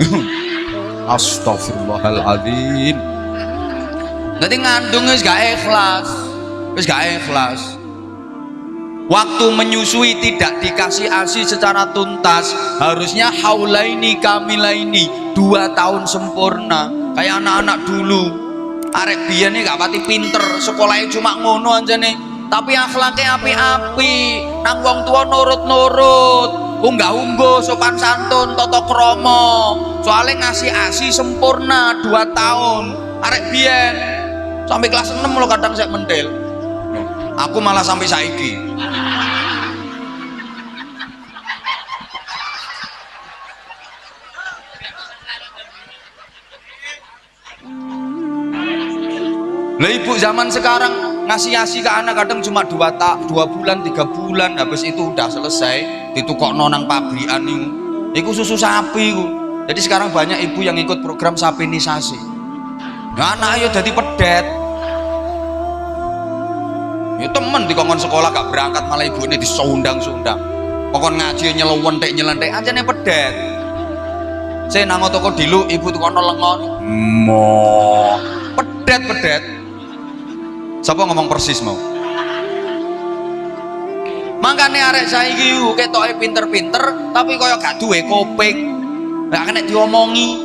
Astagfirullahaladzim. Dadi ngandung wis gak ikhlas. Wis gak ikhlas. Waktu menyusui tidak dikasih ASI secara tuntas, harusnya haulaini kamilaini, 2 tahun sempurna. Kayak anak-anak dulu. Arek biyen gak pati pinter, sekolahnya cuma ngono anjane, tapi akhlaknya api-api, nang wong tua nurut-nurut, unggah-ungguh, sopan santun, tata krama. Soalnya ngasih ASI sempurna 2 tahun. Arek biyen sampai kelas 6 lo kadang saya mendel. Aku malah sampai saiki. Lah ibu zaman sekarang ngasih-ngasih ke anak kadang cuma 2 bulan 3 bulan, habis itu udah selesai ditukokno nang pabrikan iku susu sapi iku. Jadi sekarang banyak ibu yang ikut program sapinisasi. Nah, anak ayo jadi pedet. Ya temen dikongkon sekolah gak berangkat malah ibu ini disundang-sundang. Pokoknya ngaji nyelentek aja nih pedet. Saya nang toko dilu ibu tuh kono lengon. Mo pedet. Siapa ngomong persis mau? Makanya arek saiki ketoke pinter-pinter tapi kaya gak duwe koping. Gak kena diomongi.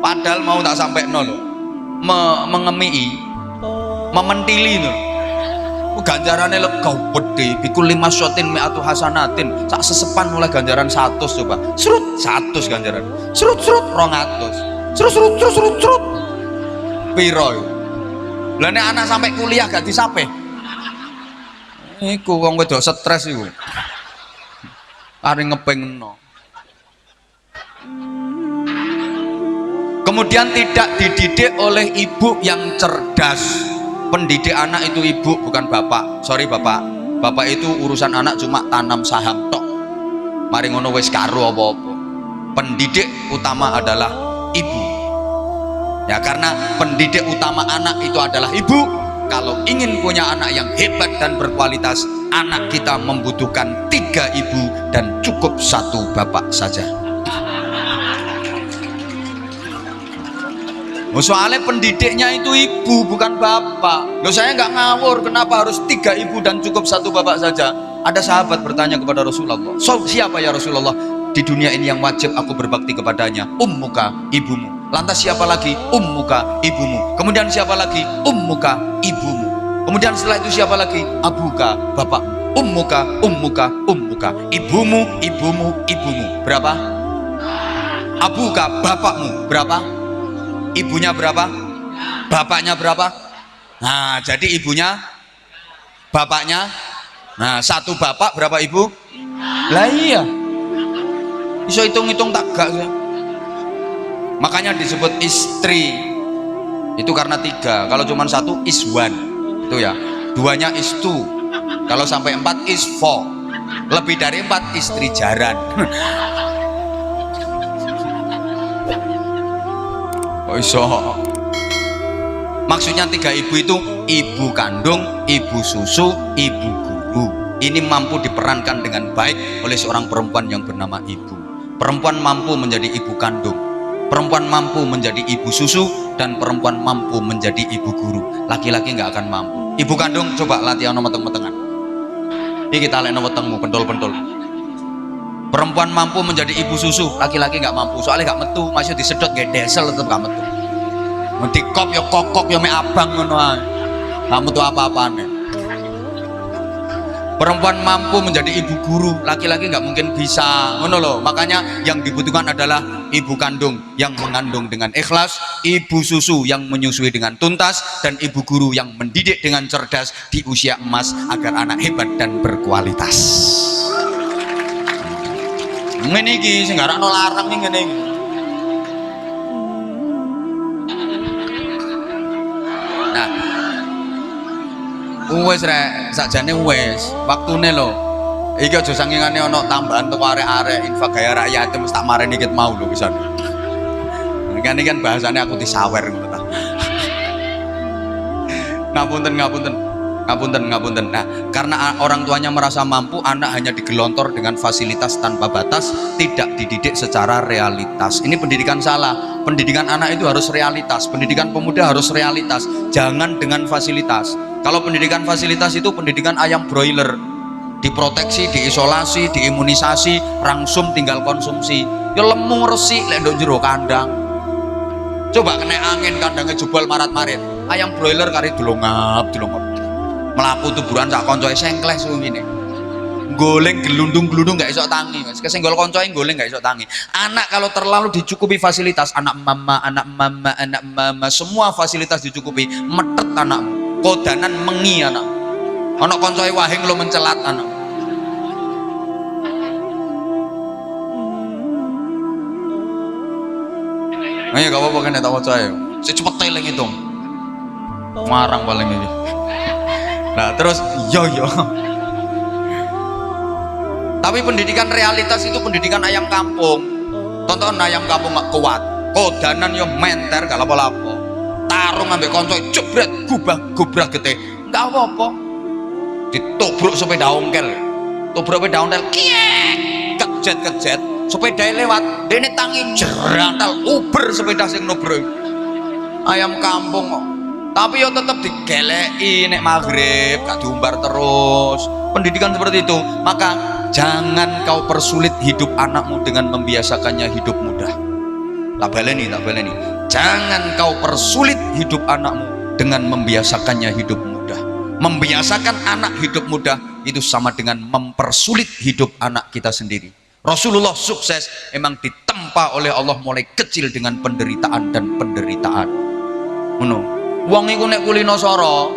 Padahal mau tak sampai nol mengemii, mementili lho. Ganjarannya lega gede, bikul 5 syotin mi'atu hasanatin. Sak sesepan mulai ganjaran 100 coba. Serut 100 ganjaran. Serut 200. Serut. Piro yo? Lah nek anak sampai kuliah gak disape. Iku wong wedok stres iku. Are ngepengno. Kemudian tidak dididik oleh ibu yang cerdas. Pendidik anak itu ibu bukan bapak. Sorry bapak. Bapak itu urusan anak cuma tanam saham tok. Mari ngono wis karo apa-apa. Pendidik utama adalah ibu. Ya karena pendidik utama anak itu adalah ibu. Kalau ingin punya anak yang hebat dan berkualitas, anak kita membutuhkan 3 ibu dan cukup 1 bapak saja. Soalnya pendidiknya itu ibu bukan bapak. Loh saya nggak ngawur, kenapa harus 3 ibu dan cukup 1 bapak saja? Ada sahabat bertanya kepada Rasulullah, siapa ya Rasulullah di dunia ini yang wajib aku berbakti kepadanya? Ummuka, ibumu. Lantas siapa lagi? Ummuka, ibumu. Kemudian siapa lagi? Ummuka, ibumu. Kemudian setelah itu siapa lagi? Abuka, bapakmu. Ummuka. Ibumu. Berapa? Abuka, bapakmu. Berapa? Ibunya berapa? Bapaknya berapa? Nah, jadi ibunya, bapaknya. Nah, 1 bapak berapa ibu? Lah iya. Bisa hitung-hitung tak gak sih? Makanya disebut istri itu karena 3. Kalau cuma 1 is 1 itu ya. 2-nya is 2. Kalau sampai 4 is 4. Lebih dari 4 istri jaran. Oh iso. Maksudnya 3 ibu itu ibu kandung, ibu susu, ibu guru. Ini mampu diperankan dengan baik oleh seorang perempuan yang bernama ibu. Perempuan mampu menjadi ibu kandung, perempuan mampu menjadi ibu susu, dan perempuan mampu menjadi ibu guru. Laki-laki nggak akan mampu. Ibu kandung coba latihan meteng-metengan. Ini kita lihat wetengmu pentol-pentol. Perempuan mampu menjadi ibu susu, laki-laki nggak mampu. Soalnya nggak metu, masih disedot gak desel tetap nggak metu. Nanti kop ya kokok ya me abang ngono ae. Nggak metu apa-apane. Perempuan mampu menjadi ibu guru, laki-laki nggak mungkin bisa, ngono loh. Makanya yang dibutuhkan adalah ibu kandung yang mengandung dengan ikhlas, ibu susu yang menyusui dengan tuntas, dan ibu guru yang mendidik dengan cerdas di usia emas agar anak hebat dan berkualitas. Ngene iki sing garakno larang ning ngene iki. Nah, wes rek, sakjane wes, waktune lho. Iki aja sangingane ana tambahan teko arek-arek infak gaya rakyat mesti tak mareni ket mau lho pisan. Ini kan bahasane aku disawer ngono ta. Ngapunten. Nah, karena orang tuanya merasa mampu, anak hanya digelontor dengan fasilitas tanpa batas, tidak dididik secara realitas. Ini pendidikan salah. Pendidikan anak itu harus realitas, pendidikan pemuda harus realitas, jangan dengan fasilitas. Kalau pendidikan fasilitas itu pendidikan ayam broiler, diproteksi, diisolasi, diimunisasi, rangsum tinggal konsumsi. Ya lemu resik lek ndok jero kandang. Coba kena angin kandangnya jebol marat-marit. Ayam broiler kari delongap. Melaku tuburan sak koncoe sengkleh suwine. Goleng gelundung-gelundung gak iso tangi, Mas. Kesenggol koncoe goleng gak iso tangi. Anak kalau terlalu dicukupi fasilitas, anak mama, semua fasilitas dicukupi, metet anakmu. Kodanan mengi anakmu. ana kancae wahing lo mencelat anak. Ayo gak apa-apa kan tak waca ae. Sik cepet eling itu. Marang paling ini. Nah, terus yo. Tapi pendidikan realitas itu pendidikan ayam kampung. Tonton ayam kampung gak kuat. Kodanan yo menter gak lapo-lapo. Tarung ambek kanca jebret gubah gede. Enggak apa-apa. Ditobruk sepeda ongkel. Tobruk sepeda ongkel kiek kejet sepeda lewat dene tangi jerantal uber sepeda sing nobrok. Ayam kampung kok. Tapi yo tetep digeleki nek maghrib gak diumbar terus. Pendidikan seperti itu. Maka jangan kau persulit hidup anakmu dengan membiasakannya hidup mudah. Tak baleni. Jangan kau persulit hidup anakmu dengan membiasakannya hidup mudah. Membiasakan anak hidup mudah itu sama dengan mempersulit hidup anak kita sendiri. Rasulullah sukses emang ditempa oleh Allah mulai kecil dengan penderitaan dan penderitaan. Ngono. Wong iku nek kulino soro,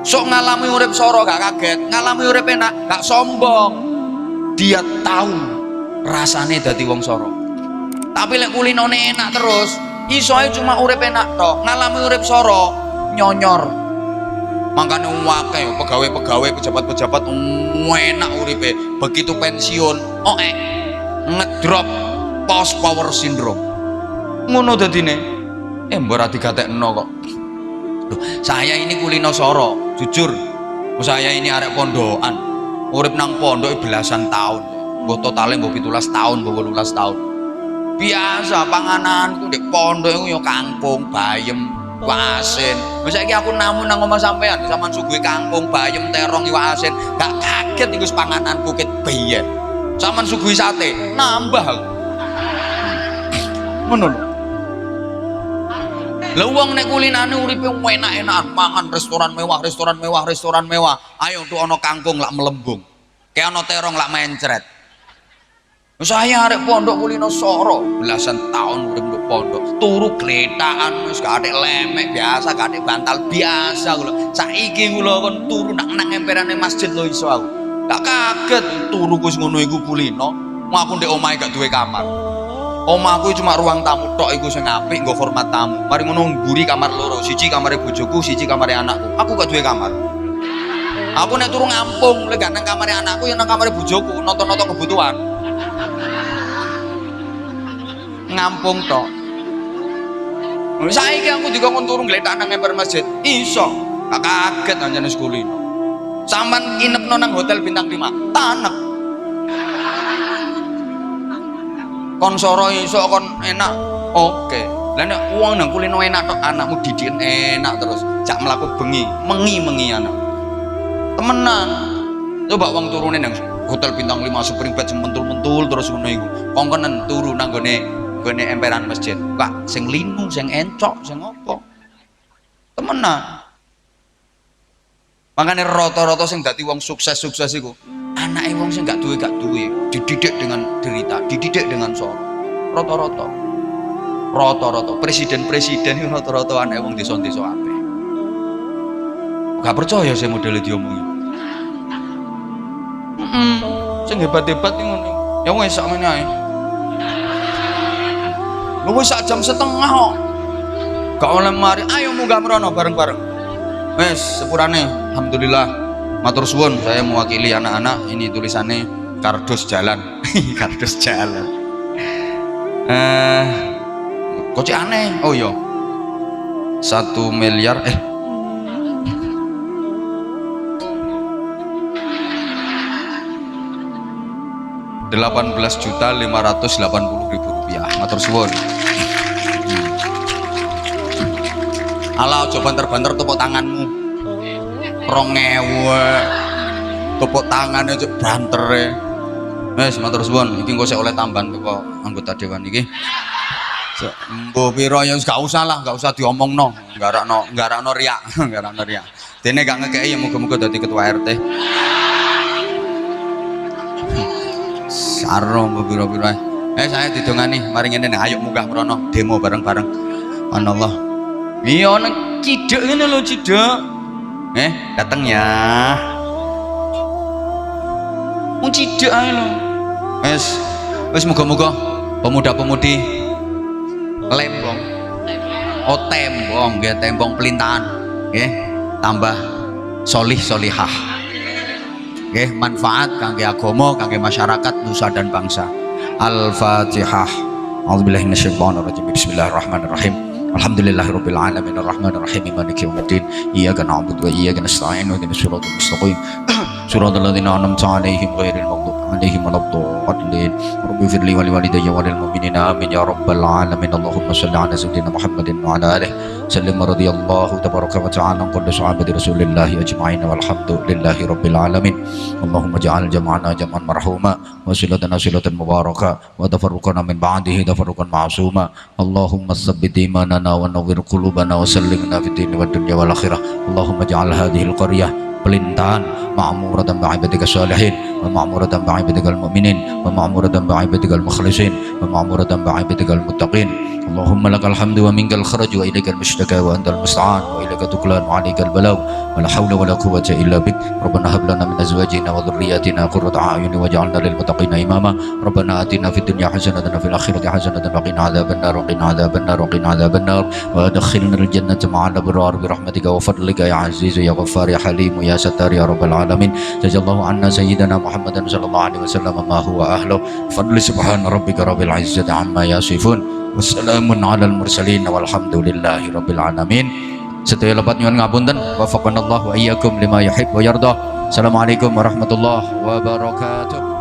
sok ngalami urip soro gak kaget, ngalami urip enak gak sombong. Dia tahu rasane dadi wong soro. Tapi lek kulinone enak terus, iso ae cuma urip enak tok, ngalami urip soro nyonyor. Makanya wakil pegawai-pegawai pejabat-pejabat enak uripe, begitu pensiun ngedrop post power syndrome. Ngono dadine. Mbok ora digatekno kok. Loh, saya ini kulino soro, jujur. Saya ini arek pondokan. Urip nang pondok belasan tahun. Mbok totale mbok 17 tahun, mbok 18 tahun. Biasa pangananku di pondok iku ya kangkung, bayem, asin. Saiki aku namun nang omah sampean, sampean suguhi kangkung, bayem, terong, iwak asin. Gak kaget iku pangananku ket biyen. Sampean suguhi sate, nambah aku. Ngono lho. Lah wong nek kulinane uripe enak-enakan, mangan restoran mewah. Ayo tuh ana kangkung lak melembung. Kayak ana terong lak mencret. Saya arek pondok kulino soro, belasan tahun urip nduk pondok. Turu gletaan wis gak atik lemek biasa, gak atik bantal biasa lho. Saiki kula kon turu nang emperane masjid lho iso aku. Gak kaget turu wis ngono iku kulino. Mau aku ndek omahe gak duwe kamar. Omahku cuma ruang tamu tok iku sing apik nggo hormat tamu. Mari ngono mburi kamar loro, siji kamare bojoku, siji kamare anakku. Aku gak duwe kamar. Aku nek turu ngampung, lek gak nang kamare anakku ya nang kamare bojoku, nonton-nonton kebutuhan. Ngampung tok. Saiki aku dikon turu ngletak nang emper masjid. Iso. Gak kaget anjane sekulino. Sampeyan inepno nang hotel bintang 5. Tanek. Kon soro iso kon enak. Oke. Lah nek wong nang kulino enak tok anakmu didiken enak terus. Jak mlaku bengi, mengi anak. Temenan. Coba wong turune nang hotel bintang 5 spring bed sing mentul-mentul terus ngono iku. Kongkonen turu nang gone emperan masjid. Kak sing linu, sing encok, sing apa? Temenan. Makanya rata-rata sing dadi wong sukses iku anake wong sing gak duwe dididik dengan derita, dididik dengan soro. Rata-rata presiden itu rata-rata anake wong desa-desa akeh. Gak percaya saya modele diomongi. Sing hebat-hebat ngono. Ya wis sakmene ae. Lu wis sak jam setengah kok. Gak oleh mari. Ayo munggah mrono bareng-bareng. Wes sepurane, alhamdulillah. Matur suwun, saya mewakili anak-anak. Ini tulisannya kardus jalan. Kardus jalan. Kok aneh? Oh iya. 1 miliar 18.580.000 rupiah. Matur suwun. Alah aja banter-banter tepuk tanganmu. 2.000 tepuk tangannya aja bantere. Wes matur suwun, iki engko sik oleh tambahan teko anggota dewan iki. Mbok pira ya gak usah lah, gak usah diomongno. Nggarakno riak, nggarakno riak. Dene gak ngekeki ya muga-muga dadi ketua RT. Saro mbok pira-pira. Saya didongani, mari ngene ayo munggah mrono demo bareng-bareng. Anallah. Iya nek cidek ngene lho cidek. Dateng ya. Mung cilik ae lho. Wis muga-muga pemuda-pemudi Lembong. Oh Tembong nggih, Tembong Pelintahan nggih, tambah solih solihah. Nggih, manfaat kangge agama, kangge masyarakat, nusa dan bangsa. Al-Fatihah. A'udzubillahi minasyaitonir rajim. Bismillahirrahmanirrahim. Alhamdulillahirabbil alamin arrahmanir rahim maliki yaumiddin. Iyyaka na'budu wa iyyaka nasta'in. Ihdinas siratal mustaqim. Siratal ladzina an'amta 'alaihim ghairil maghdubi 'alaihim waladdallin. Rabbi firli wa liwalidayya wa lil mu'minina amin ya rabbal alamin. Allahumma shalli 'ala sayyidina Muhammadin wa 'ala alihi sallim radhiyallahu tabaraka wa ta'ala an kulli sahabati Rasulillah ajma'in walhamdulillahi rabbil alamin. Allahumma ja'al jam'ana jam'an marhuma wa silatana silatan mubarakah wa tafarruqana min ba'dihi tafarruqan ma'suma. Allahumma tsabbit imanana wa nawwir qulubana wa sallimna fid din wad dunya wal akhirah. Allahumma ja'al hadhihi al-qaryah Pelintahan ma'muratan ba'ibadika salihin wa ma'muratan ba'ibadikal mu'minin wa ma'muratan ba'ibadikal mukhlisin wa ma'muratan ba'ibadikal muttaqin. Allahumma lakal hamdu wa minkal kharaj wa ilaikal mushtaka wa antal musta'an wa ilaika tuklan wa alaikal balagh wa la hawla wa la quwwata illa bik. Rabbana hab lana min azwajina wa dhurriyyatina qurrata a'yun waj'alna lil muttaqina imama. Rabbana atina fid dunya hasanatan wa fil akhirati hasanatan wa qina adzabannar wa qina adzabannar wa qina adzabannar wa adkhilna al jannata ma'al abrar bi rahmatika wa fadlika ya aziz ya ghaffar ya halim ya sattar ya rabbal alamin. Jazakallahu anna sayyidina Muhammadan sallallahu alaihi wasallam ma huwa ahlu fadli subhana rabbika rabbil izzati amma yasifun. Wassalamun alal mursalin walhamdulillahi rabbil alamin. Sedaya lepat nyuwun ngapunten, wafaqanallahu wa iyyakum lima yuhibbu wa yarda. Assalamualaikum warahmatullahi wabarakatuh.